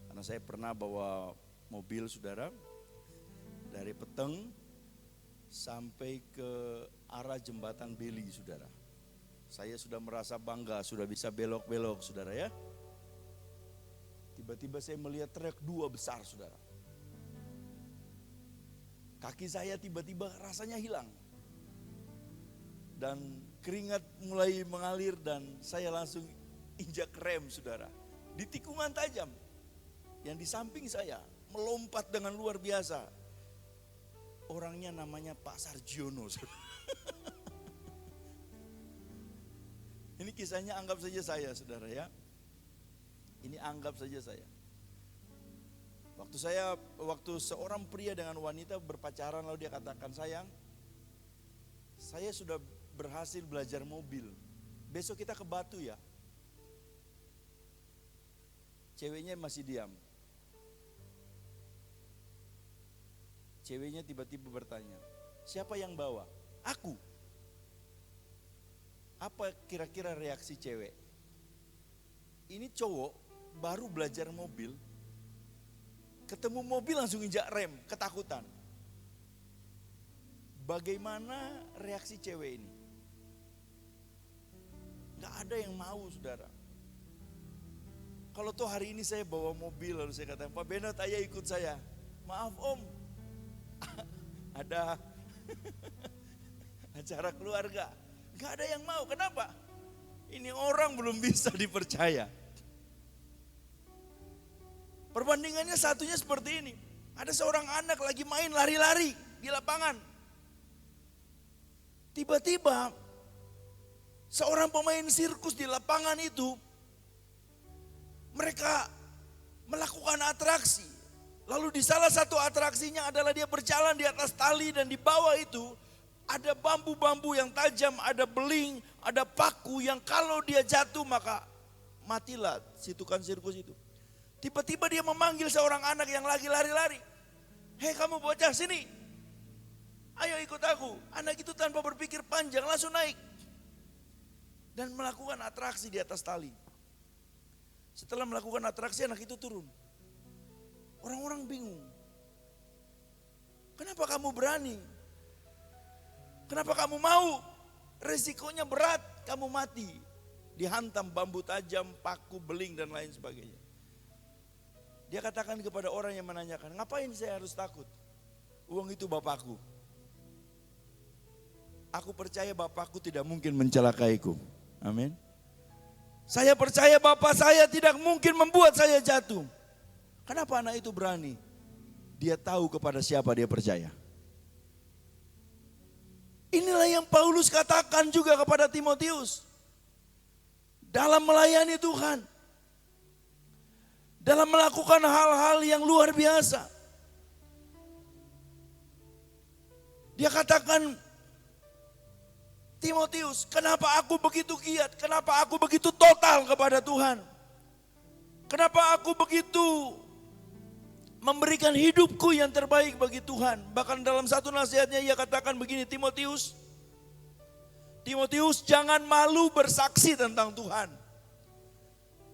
Karena saya pernah bawa mobil, saudara, dari Peteng sampai ke arah jembatan Beli, saudara. Saya sudah merasa bangga, sudah bisa belok-belok, saudara ya. Tiba-tiba saya melihat truk 2 besar, saudara. Kaki saya tiba-tiba rasanya hilang. Dan keringat mulai mengalir dan saya langsung injak rem, saudara. Di tikungan tajam yang di samping saya melompat dengan luar biasa. Orangnya namanya Pak Sarjiono. Ini kisahnya anggap saja saya, saudara ya. Ini anggap saja saya. Waktu seorang pria dengan wanita berpacaran lalu dia katakan, sayang, saya sudah berhasil belajar mobil. Besok kita ke Batu ya. Ceweknya masih diam. Ceweknya tiba-tiba bertanya, siapa yang bawa? Aku. Apa kira-kira reaksi cewek? Ini cowok baru belajar mobil, ketemu mobil langsung injak rem, ketakutan. Bagaimana reaksi cewek ini? Gak ada yang mau, saudara. Kalau toh hari ini saya bawa mobil lalu saya katakan, Pak Benot ayah ikut saya. Maaf om, ada acara keluarga. Gak ada yang mau, kenapa? Ini orang belum bisa dipercaya. Perbandingannya satunya seperti ini. Ada seorang anak lagi main lari-lari di lapangan. Tiba-tiba seorang pemain sirkus di lapangan itu, mereka melakukan atraksi. Lalu di salah satu atraksinya adalah dia berjalan di atas tali dan di bawah itu ada bambu-bambu yang tajam, ada beling, ada paku yang kalau dia jatuh maka matilah si tukang sirkus itu. Tiba-tiba dia memanggil seorang anak yang lagi lari-lari. Hei kamu bocah sini, ayo ikut aku. Anak itu tanpa berpikir panjang langsung naik dan melakukan atraksi di atas tali. Setelah melakukan atraksi anak itu turun. Orang-orang bingung. Kenapa kamu berani? Kenapa kamu mau? Resikonya berat, kamu mati. Dihantam bambu tajam, paku, beling dan lain sebagainya. Dia katakan kepada orang yang menanyakan, ngapain saya harus takut? Uang itu bapakku. Aku percaya bapakku tidak mungkin mencelakaiku. Amin. Saya percaya bapak saya tidak mungkin membuat saya jatuh. Kenapa anak itu berani? Dia tahu kepada siapa dia percaya. Inilah yang Paulus katakan juga kepada Timotius. Dalam melayani Tuhan. Dalam melakukan hal-hal yang luar biasa. Dia katakan, Timotius, kenapa aku begitu giat? Kenapa aku begitu total kepada Tuhan? Kenapa aku begitu memberikan hidupku yang terbaik bagi Tuhan? Bahkan dalam satu nasihatnya ia katakan begini, Timotius, jangan malu bersaksi tentang Tuhan.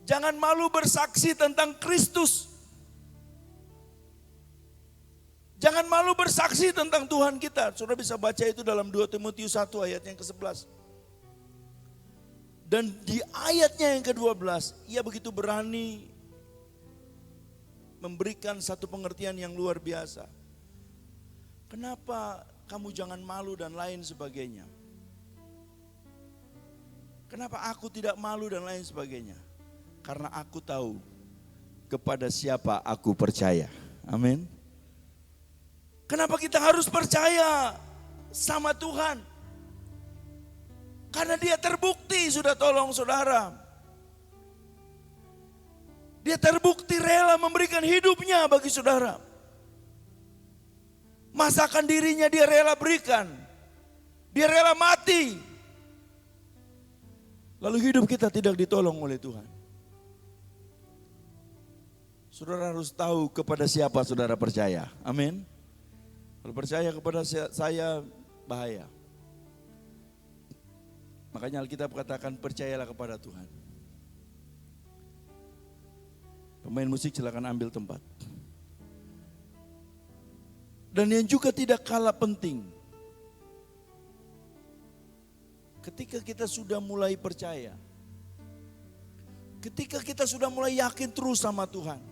Jangan malu bersaksi tentang Kristus. Jangan malu bersaksi tentang Tuhan kita. Saudara bisa baca itu dalam 2 Timotius 1 ayat yang ke-11. Dan di ayatnya yang ke-12, ia begitu berani memberikan satu pengertian yang luar biasa. Kenapa kamu jangan malu dan lain sebagainya? Kenapa aku tidak malu dan lain sebagainya? Karena aku tahu kepada siapa aku percaya. Amin. Kenapa kita harus percaya sama Tuhan? Karena dia terbukti sudah tolong saudara. Dia terbukti rela memberikan hidupnya bagi saudara. Masakan dirinya dia rela berikan. Dia rela mati. Lalu hidup kita tidak ditolong oleh Tuhan. Saudara harus tahu kepada siapa saudara percaya. Amin. Kalau percaya kepada saya bahaya. Makanya Alkitab katakan percayalah kepada Tuhan. Pemain musik silakan ambil tempat. Dan yang juga tidak kalah penting. Ketika kita sudah mulai percaya. Ketika kita sudah mulai yakin terus sama Tuhan.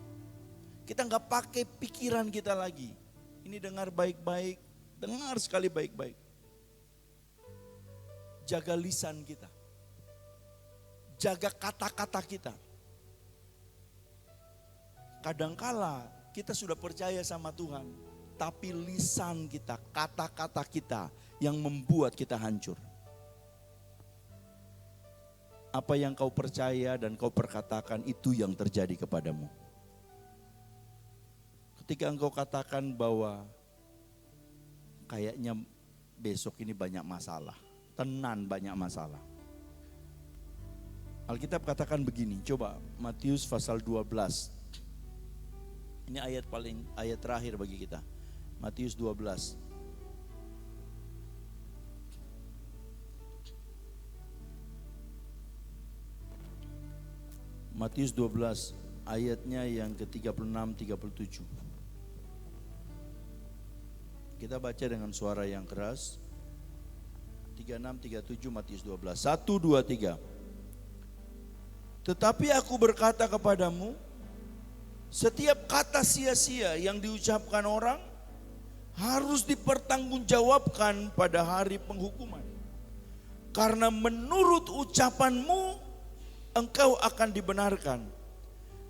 Kita nggak pakai pikiran kita lagi. Ini dengar baik-baik, dengar sekali baik-baik. Jaga lisan kita. Jaga kata-kata kita. Kadangkala kita sudah percaya sama Tuhan, tapi lisan kita, kata-kata kita yang membuat kita hancur. Apa yang kau percaya dan kau perkatakan itu yang terjadi kepadamu. Ketika engkau katakan bahwa kayaknya besok ini banyak masalah, tenan banyak masalah. Alkitab katakan begini, coba Matius pasal 12. Ini ayat terakhir bagi kita. Matius 12. Matius 12 ayatnya yang ke-36-37. Kita baca dengan suara yang keras. 36-37 Matius 12. 1, 2, 3. Tetapi aku berkata kepadamu, setiap kata sia-sia yang diucapkan orang harus dipertanggungjawabkan pada hari penghukuman. Karena menurut ucapanmu engkau akan dibenarkan,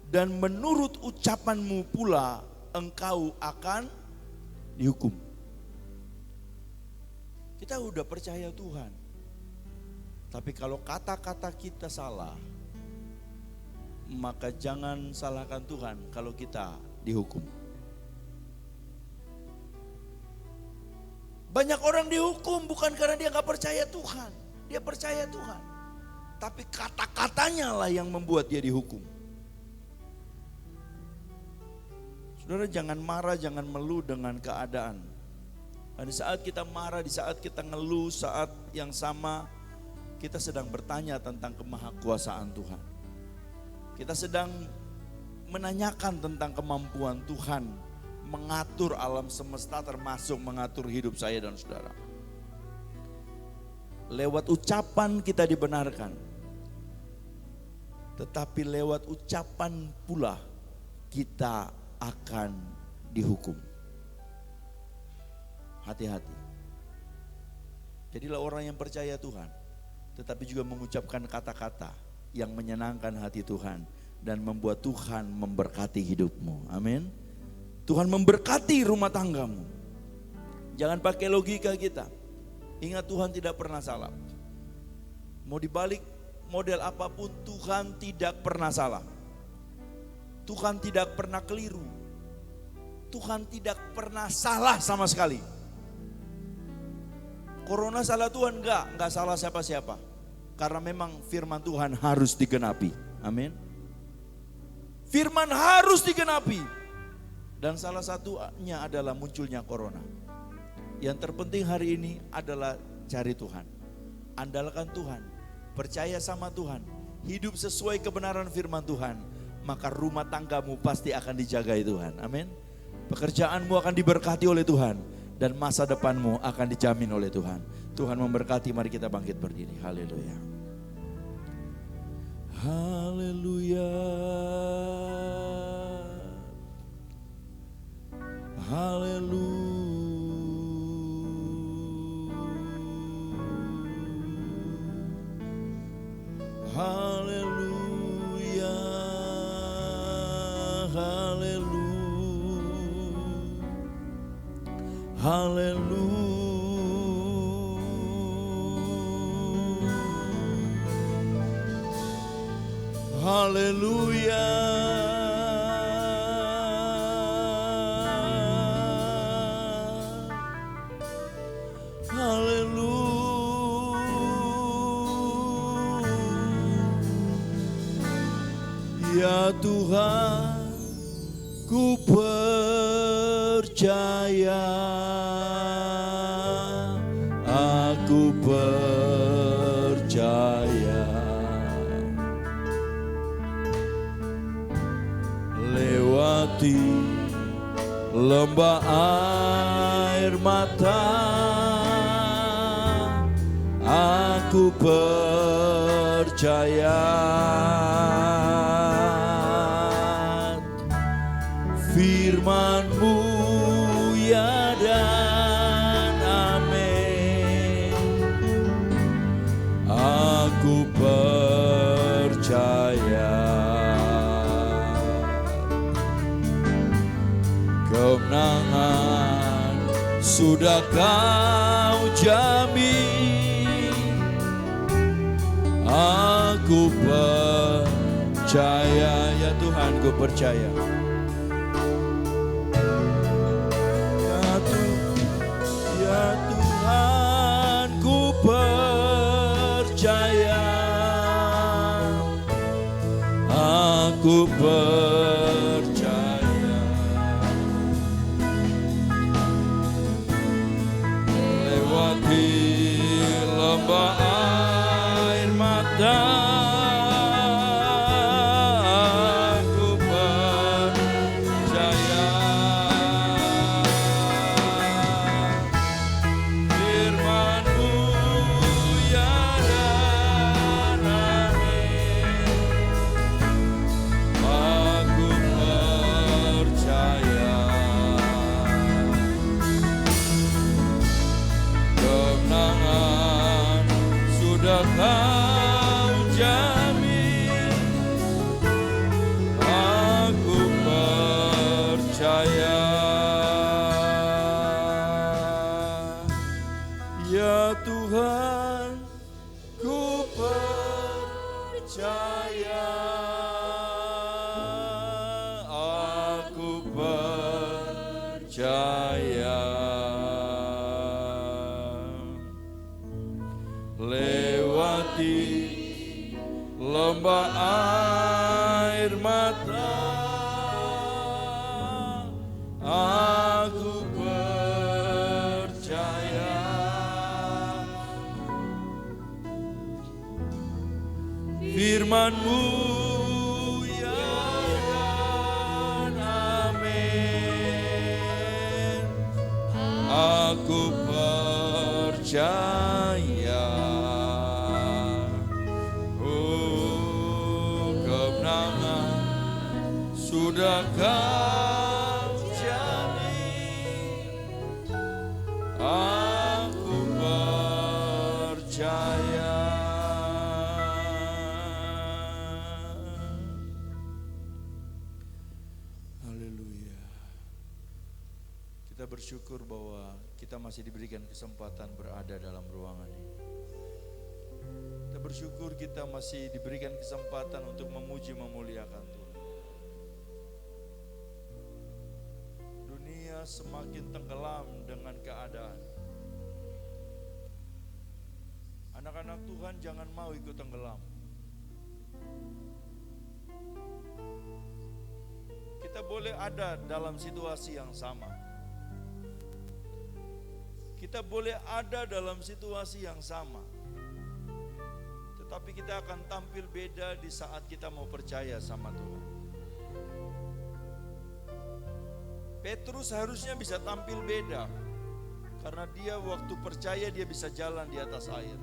dan menurut ucapanmu pula engkau akan dihukum. Kita udah percaya Tuhan, tapi kalau kata-kata kita salah, maka jangan salahkan Tuhan kalau kita dihukum. Banyak orang dihukum bukan karena dia gak percaya Tuhan. Dia percaya Tuhan, tapi kata-katanya lah yang membuat dia dihukum. Saudara, jangan marah, jangan mengeluh dengan keadaan. Di saat kita marah, di saat kita ngeluh, saat yang sama kita sedang bertanya tentang kemahakuasaan Tuhan. Kita sedang menanyakan tentang kemampuan Tuhan mengatur alam semesta, termasuk mengatur hidup saya dan saudara. Lewat ucapan kita dibenarkan, tetapi lewat ucapan pula kita akan dihukum. Hati-hati. Jadilah orang yang percaya Tuhan, tetapi juga mengucapkan kata-kata yang menyenangkan hati Tuhan dan membuat Tuhan memberkati hidupmu. Amin. Tuhan memberkati rumah tanggamu. Jangan pakai logika kita. Ingat, Tuhan tidak pernah salah. Mau dibalik model apapun, Tuhan tidak pernah salah. Tuhan tidak pernah keliru. Tuhan tidak pernah salah sama sekali. Corona salah Tuhan? Enggak salah siapa-siapa. Karena memang firman Tuhan harus digenapi. Amin. Firman harus digenapi. Dan salah satunya adalah munculnya corona. Yang terpenting hari ini adalah cari Tuhan. Andalkan Tuhan. Percaya sama Tuhan. Hidup sesuai kebenaran firman Tuhan. Maka rumah tanggamu pasti akan dijagai Tuhan. Amin. Pekerjaanmu akan diberkati oleh Tuhan. Dan masa depanmu akan dijamin oleh Tuhan. Tuhan memberkati, mari kita bangkit berdiri. Haleluya. Haleluya. Haleluya. Haleluya. Haleluya. Haleluya. Haleluya. Ya Tuhan, ku percaya, aku percaya. Lewati lembah air mata, aku percaya. Firman-Mu ya dan amin. Aku percaya kemenangan sudah kau jamin. Aku percaya, ya Tuhan, ku percaya. Ya Tuhan, ku percaya. Aku percaya. Lewati lembah air mata, aku percaya. Firman-Mu ya dan amin. Aku percaya. Kemenangan sudah kau jamin. Aku percaya. Ya Tuhan, ku percaya. Aku percaya. Lewati lembah air mata, aku percaya. Firman-Mu ya dan amin. Aku percaya. Oh, kemenangan sudah kau jamin. Aku percaya. Haleluya. Kita bersyukur bahwa kita masih diberikan kesempatan berada dalam ruangan ini. Kita bersyukur kita masih diberikan kesempatan untuk memuji memuliakan Tuhan. Dunia semakin tenggelam dengan keadaan. Anak-anak Tuhan jangan mau ikut tenggelam. Kita boleh ada dalam situasi yang sama. Kita boleh ada dalam situasi yang sama. Tetapi kita akan tampil beda di saat kita mau percaya sama Tuhan. Petrus harusnya bisa tampil beda. Karena dia waktu percaya dia bisa jalan di atas air.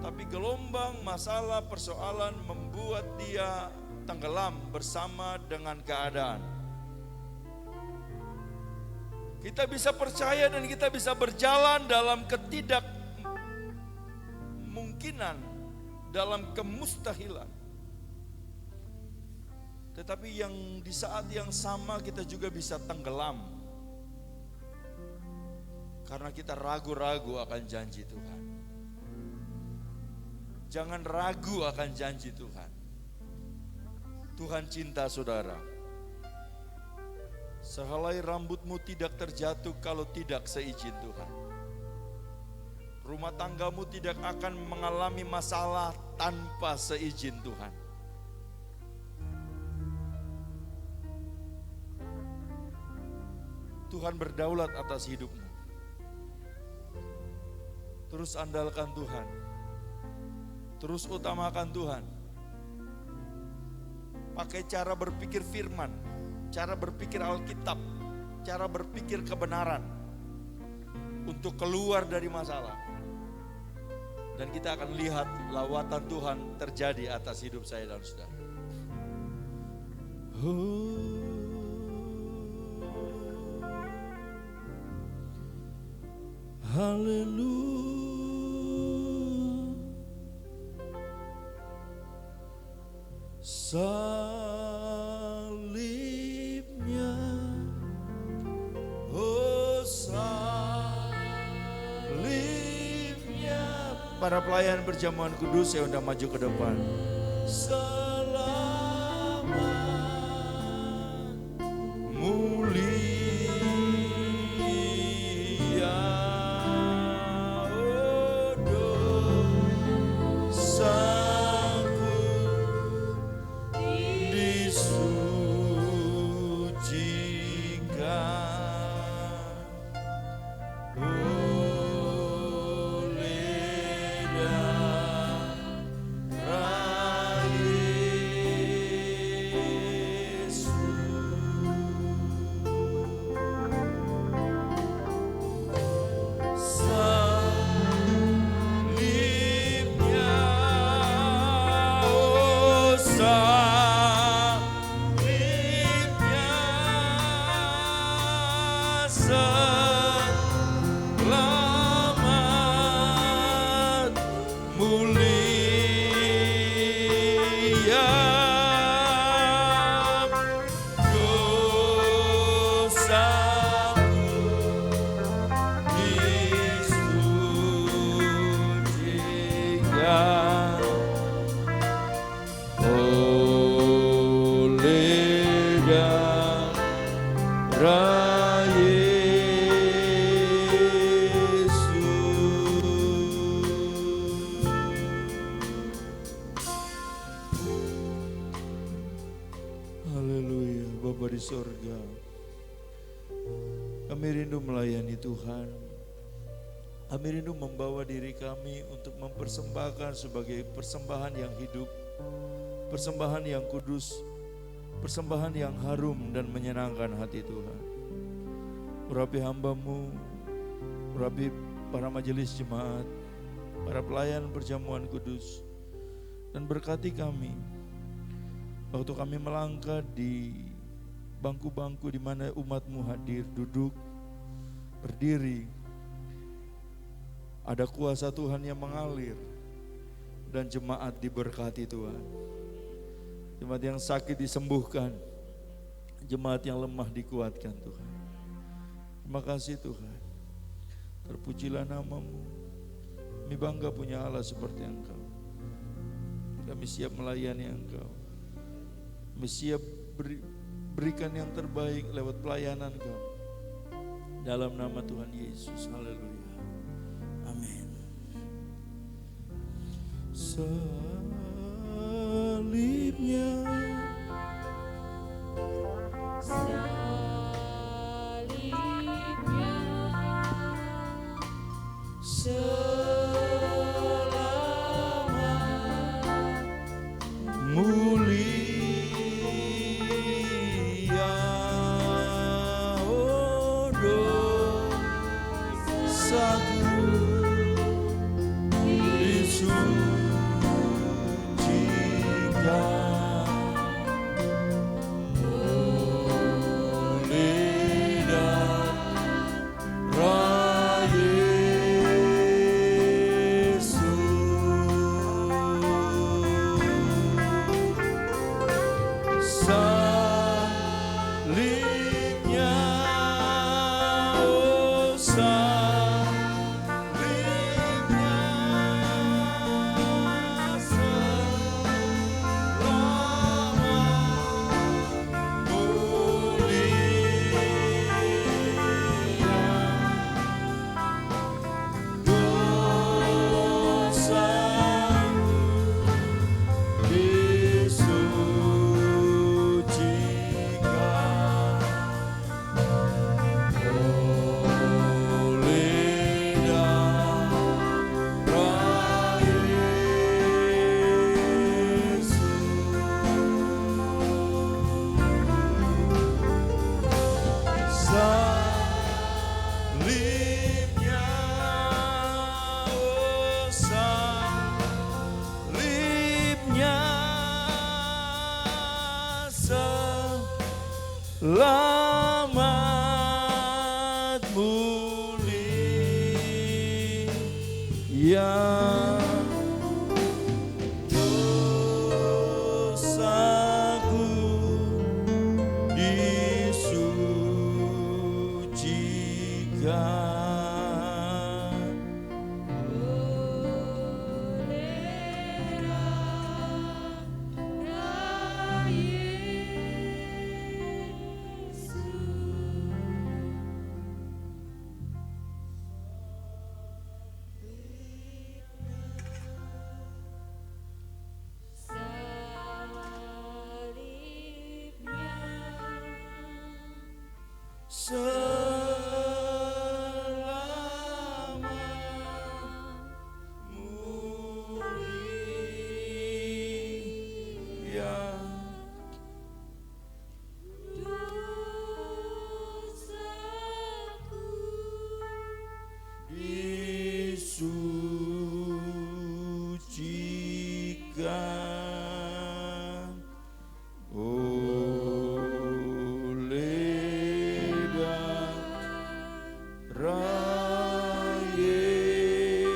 Tapi gelombang, masalah, persoalan membuat dia tenggelam bersama dengan keadaan. Kita bisa percaya dan kita bisa berjalan dalam ketidakmungkinan, dalam kemustahilan. Tetapi yang di saat yang sama kita juga bisa tenggelam. Karena kita ragu-ragu akan janji Tuhan. Jangan ragu akan janji Tuhan. Tuhan cinta saudara. Sehelai rambutmu tidak terjatuh kalau tidak seizin Tuhan. Rumah tanggamu tidak akan mengalami masalah tanpa seizin Tuhan. Tuhan berdaulat atas hidupmu. Terus andalkan Tuhan. Terus utamakan Tuhan. Pakai cara berpikir firman, cara berpikir Alkitab, cara berpikir kebenaran untuk keluar dari masalah. Dan kita akan lihat lawatan Tuhan terjadi atas hidup saya dan saudara. Salibnya, oh salibnya. Para pelayan perjamuan kudus, saya undang maju ke depan. Selamat mulia, oh dosaku disucikan oleh darah Yesus. Salibnya, oh salibnya, selamat mulia, dosaku disucikan oleh darah Yesus. Haleluya. Bapa di sorga, kami rindu melayani Tuhan. Kami rindu membawa diri kami untuk mempersembahkan sebagai persembahan yang hidup, persembahan yang kudus, persembahan yang harum dan menyenangkan hati Tuhan. Urapi hamba-Mu, urapi para majelis jemaat, para pelayan perjamuan kudus, dan berkati kami waktu kami melangkah di bangku-bangku di mana umat-Mu hadir, duduk, berdiri. Ada kuasa Tuhan yang mengalir dan jemaat diberkati Tuhan. Jemaat yang sakit disembuhkan, jemaat yang lemah dikuatkan Tuhan. Terima kasih Tuhan. Terpujilah nama-Mu. Kami bangga punya Allah seperti Engkau. Kami siap melayani Engkau. Kami siap berikan yang terbaik lewat pelayanan Kau. Dalam nama Tuhan Yesus. Haleluya. Amin. Salibnya, Salibnya, selamat mulia, oh dosaku disucikan oleh darah Yesus. Salibnya, oh salibnya, selamat mulia, dosaku disucikan oleh darah Yesus. Salibnya, oh salibnya, selamat mulia, disucikan oleh darah Yesus.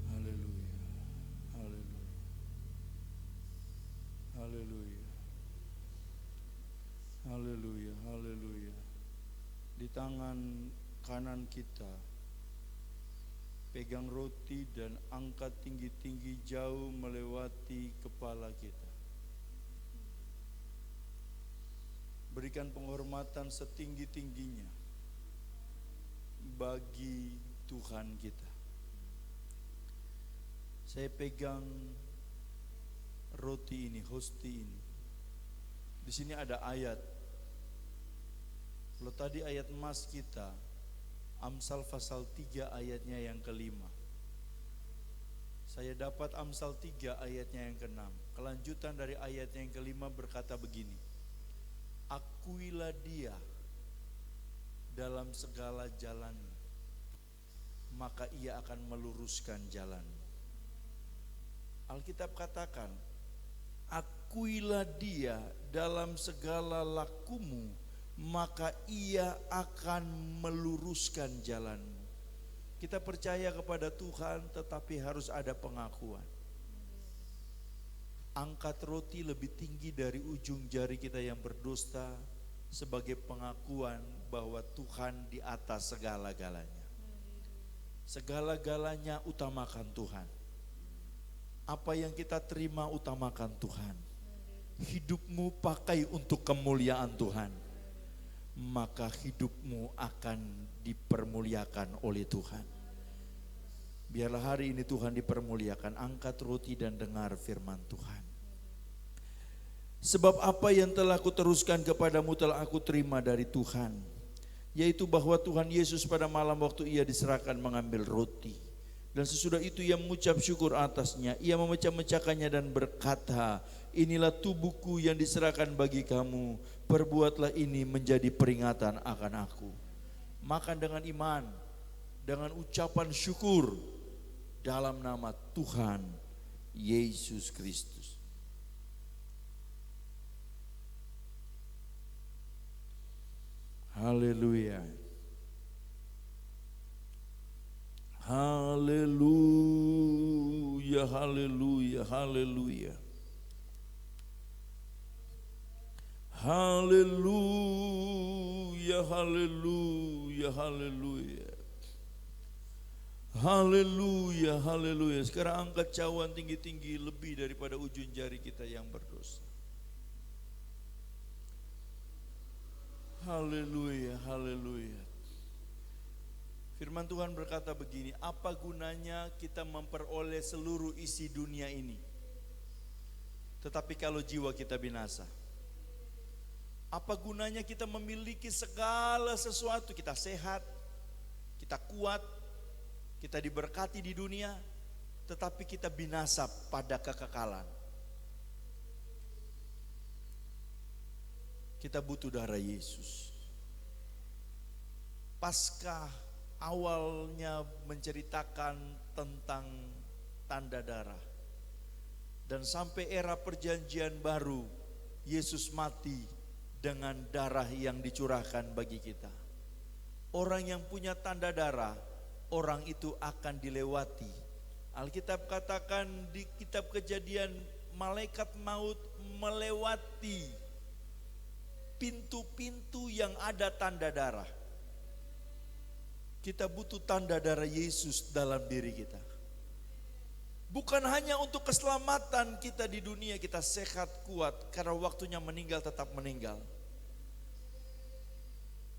Haleluya, haleluya, haleluya, haleluya, haleluya. Di tangan kanan kita pegang roti dan angkat tinggi-tinggi jauh melewati kepala kita. Berikan penghormatan setinggi-tingginya bagi Tuhan kita. Saya pegang roti ini, hosti ini. Di sini ada ayat. Kalau tadi ayat emas kita, Amsal pasal 3 ayatnya yang kelima. Saya dapat Amsal 3 ayatnya yang keenam. Kelanjutan dari ayatnya yang kelima berkata begini. Akuilah dia dalam segala jalanmu, maka ia akan meluruskan jalanmu. Alkitab katakan, akuilah dia dalam segala lakumu, maka ia akan meluruskan jalanmu. Kita percaya kepada Tuhan, tetapi harus ada pengakuan. Angkat roti lebih tinggi dari ujung jari kita yang berdusta sebagai pengakuan bahwa Tuhan di atas segala-galanya. Segala-galanya utamakan Tuhan. Apa yang kita terima utamakan Tuhan. Hidupmu pakai untuk kemuliaan Tuhan, maka hidupmu akan dipermuliakan oleh Tuhan. Biarlah hari ini Tuhan dipermuliakan. Angkat roti dan dengar firman Tuhan. Sebab apa yang telah kuteruskan kepadamu telah aku terima dari Tuhan, yaitu bahwa Tuhan Yesus pada malam waktu ia diserahkan mengambil roti, dan sesudah itu ia mengucap syukur atasnya, ia memecah-mecahkannya dan berkata, inilah tubuhku yang diserahkan bagi kamu, perbuatlah ini menjadi peringatan akan aku. Makan dengan iman, dengan ucapan syukur dalam nama Tuhan Yesus Kristus. Haleluya. Haleluya, haleluya, haleluya. Haleluya, haleluya, haleluya. Haleluya, haleluya. Sekarang angkat cawan tinggi-tinggi lebih daripada ujung jari kita yang berdosa. Haleluya, haleluya. Firman Tuhan berkata begini, apa gunanya kita memperoleh seluruh isi dunia ini, tetapi kalau jiwa kita binasa? Apa gunanya kita memiliki segala sesuatu, kita sehat, kita kuat, kita diberkati di dunia, tetapi kita binasa pada kekekalan? Kita butuh darah Yesus. Paskah awalnya menceritakan tentang tanda darah. Dan sampai era perjanjian baru, Yesus mati dengan darah yang dicurahkan bagi kita. Orang yang punya tanda darah, orang itu akan dilewati. Alkitab katakan di kitab Kejadian malaikat maut melewati pintu-pintu yang ada tanda darah. Kita butuh tanda darah Yesus dalam diri kita. Bukan hanya untuk keselamatan kita di dunia, kita sehat kuat, karena waktunya meninggal tetap meninggal.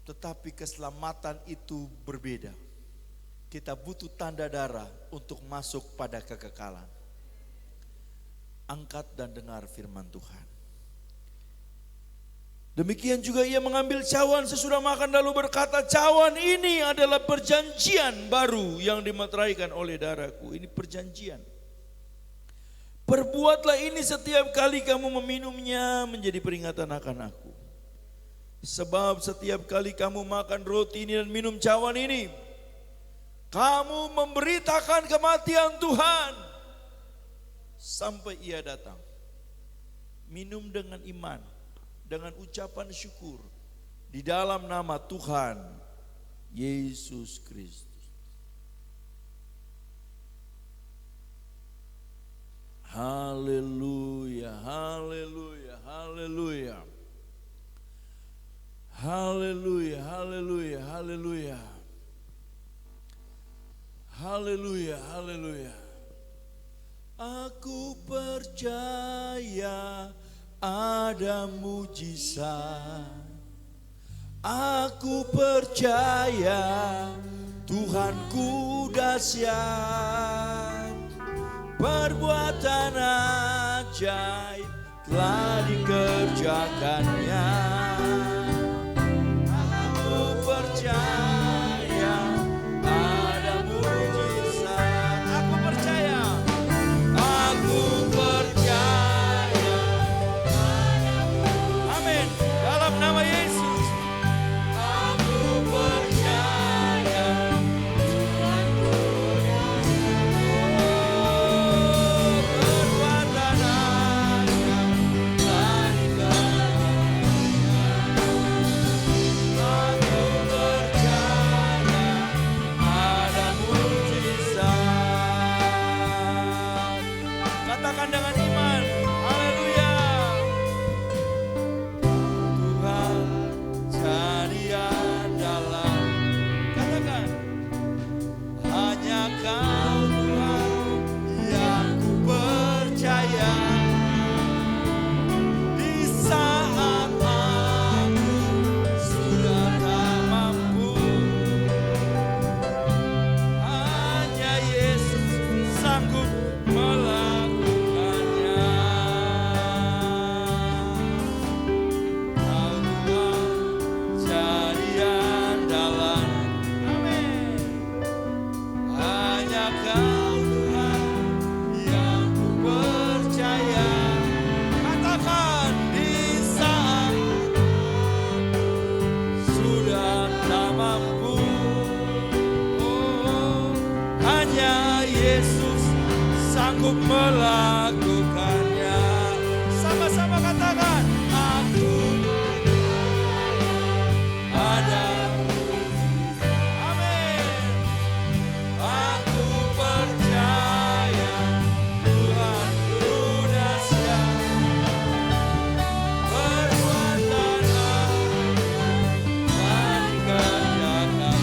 Tetapi keselamatan itu berbeda. Kita butuh tanda darah untuk masuk pada kekekalan. Angkat dan dengar firman Tuhan. Demikian juga ia mengambil cawan sesudah makan lalu berkata, cawan ini adalah perjanjian baru yang dimeteraikan oleh darahku. Ini perjanjian. Perbuatlah ini setiap kali kamu meminumnya menjadi peringatan akan aku. Sebab setiap kali kamu makan roti ini dan minum cawan ini, kamu memberitakan kematian Tuhan sampai ia datang. Minum dengan iman, dengan ucapan syukur di dalam nama Tuhan Yesus Kristus. Haleluya, haleluya, haleluya. Haleluya, haleluya, haleluya. Haleluya, haleluya. Aku percaya ada mujizat. Aku percaya Tuhanku dahsyat. Perbuatan ajaib telah dikerjakannya. Aku percaya ada mujizat. Aku percaya. Aku percaya. Amin. Dalam nama Yesus. Aku percaya. Perbuatan ajaib telah dikerjakannya. Aku percaya ada mujizat. Katakan dengan iman, haleluya. Tuhan jadi andalan. Katakan, hanya Kau Tuhan yang ku percaya. Di saat aku sudah tak mampu, hanya Yesus sanggup melakukannya. Kau Tuhan jadi andalan. Amin. Hanya Kau Tuhan yang ku percaya. Katakan, di saat sudah tak mampu, oh, hanya Yesus sanggup melakukannya. Sama-sama katakan, aku ada. Amin. Aku percaya Tuhanku dahsyat. Perbuatan telah dikerjakannya.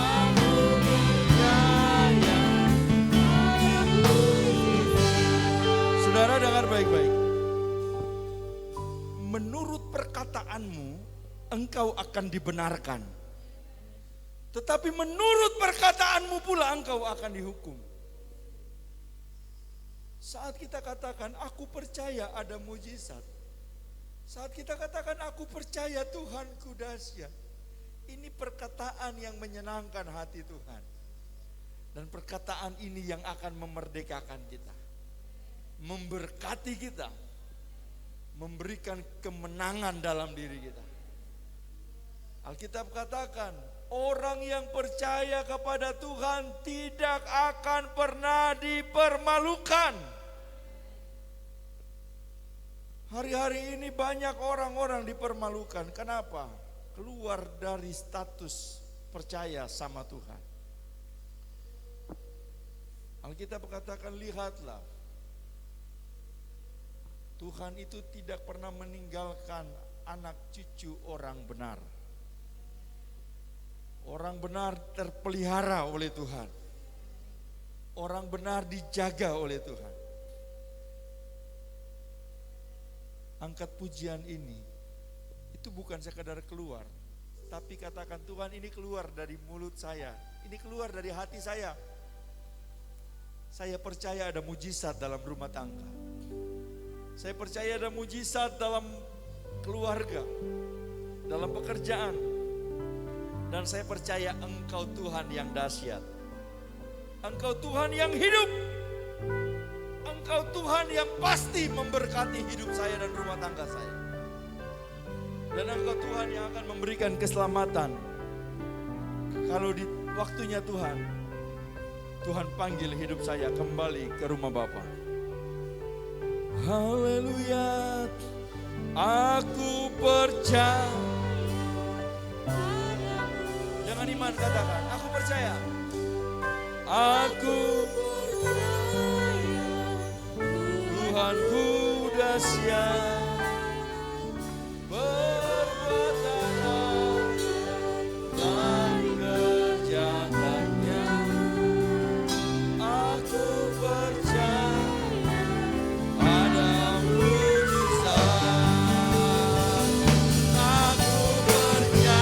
Aku percaya. Saudara dengar baik-baik. Menurut perkataanmu, engkau akan dibenarkan. Tetapi menurut perkataanmu pula engkau akan dihukum. Saat kita katakan, aku percaya ada mujizat. Saat kita katakan, aku percaya Tuhanku dahsyat. Ini perkataan yang menyenangkan hati Tuhan. Dan perkataan ini yang akan memerdekakan kita. Memberkati kita. Memberikan kemenangan dalam diri kita. Alkitab katakan, orang yang percaya kepada Tuhan tidak akan pernah dipermalukan. Hari-hari ini banyak orang-orang dipermalukan. Kenapa? Keluar dari status percaya sama Tuhan. Alkitab katakan, lihatlah Tuhan itu tidak pernah meninggalkan anak cucu orang benar. Orang benar terpelihara oleh Tuhan. Orang benar dijaga oleh Tuhan. Angkat pujian ini, itu bukan sekadar keluar, tapi katakan, Tuhan, ini keluar dari mulut saya, ini keluar dari hati saya. Saya percaya ada mujizat dalam rumah tangga. Saya percaya ada mujizat dalam keluarga, dalam pekerjaan. Dan saya percaya Engkau Tuhan yang dahsyat. Engkau Tuhan yang hidup. Engkau Tuhan yang pasti memberkati hidup saya dan rumah tangga saya. Dan Engkau Tuhan yang akan memberikan keselamatan. Kalau di waktunya Tuhan panggil hidup saya kembali ke rumah Bapa. Haleluya, aku percaya. Jangan iman, katakan, aku percaya. Aku percaya Tuhanku dahsyat, perbuatan dan kerjaannya. Aku percaya ada mujizat. Aku percaya.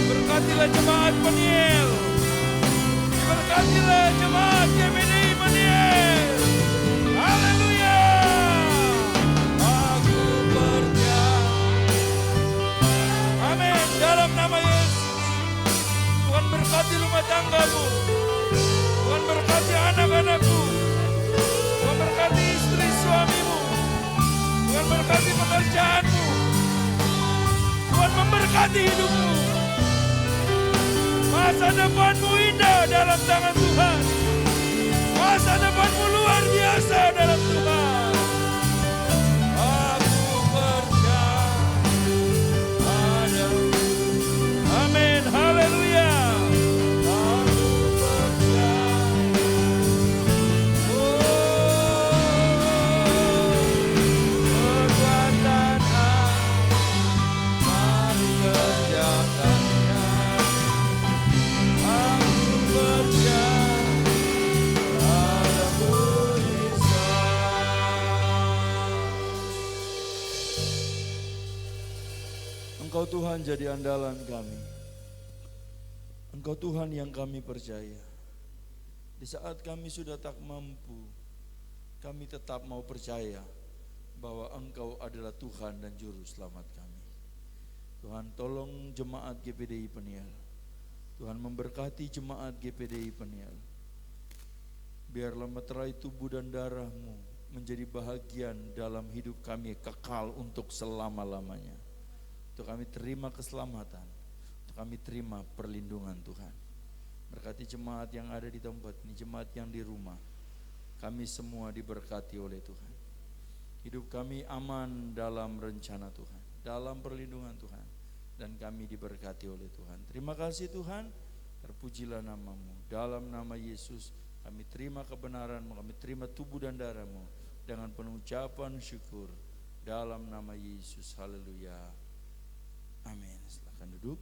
Berkatilah jemaat Peniel, berkatilah jemaat GPDI Peniel. Haleluya. Aku percaya. Amin. Dalam nama Yesus, Tuhan berkati rumah tanggamu, Tuhan berkati anak-anakku, Tuhan berkati istri suamimu, Tuhan berkati pekerjaanmu, Tuhan memberkati hidupmu. Masa depanmu indah dalam tangan Tuhan. Masa depanmu luar biasa dalam Tuhan. Aku percaya ada. Amin. Haleluya. Aku percaya. Kekuatan mari kerjakannya. Aku percaya ada mujizat. Engkau Tuhan jadi andalan kami. Engkau Tuhan yang kami percaya. Di saat kami sudah tak mampu, kami tetap mau percaya bahwa Engkau adalah Tuhan dan Juru Selamat kami. Tuhan, tolong jemaat GPDI Peniel. Tuhan memberkati jemaat GPDI Peniel. Biarlah meterai tubuh dan darah-Mu menjadi bahagian dalam hidup kami kekal untuk selama-lamanya. Untuk kami terima keselamatan, untuk kami terima perlindungan Tuhan. Berkati jemaat yang ada di tempat ini, jemaat yang di rumah. Kami semua diberkati oleh Tuhan. Hidup kami aman dalam rencana Tuhan, dalam perlindungan Tuhan. Dan kami diberkati oleh Tuhan. Terima kasih Tuhan, terpujilah nama-Mu. Dalam nama Yesus kami terima kebenaran, kami terima tubuh dan darah-Mu dengan penuh ucapan syukur. Dalam nama Yesus, haleluya. Amin. Silakan duduk.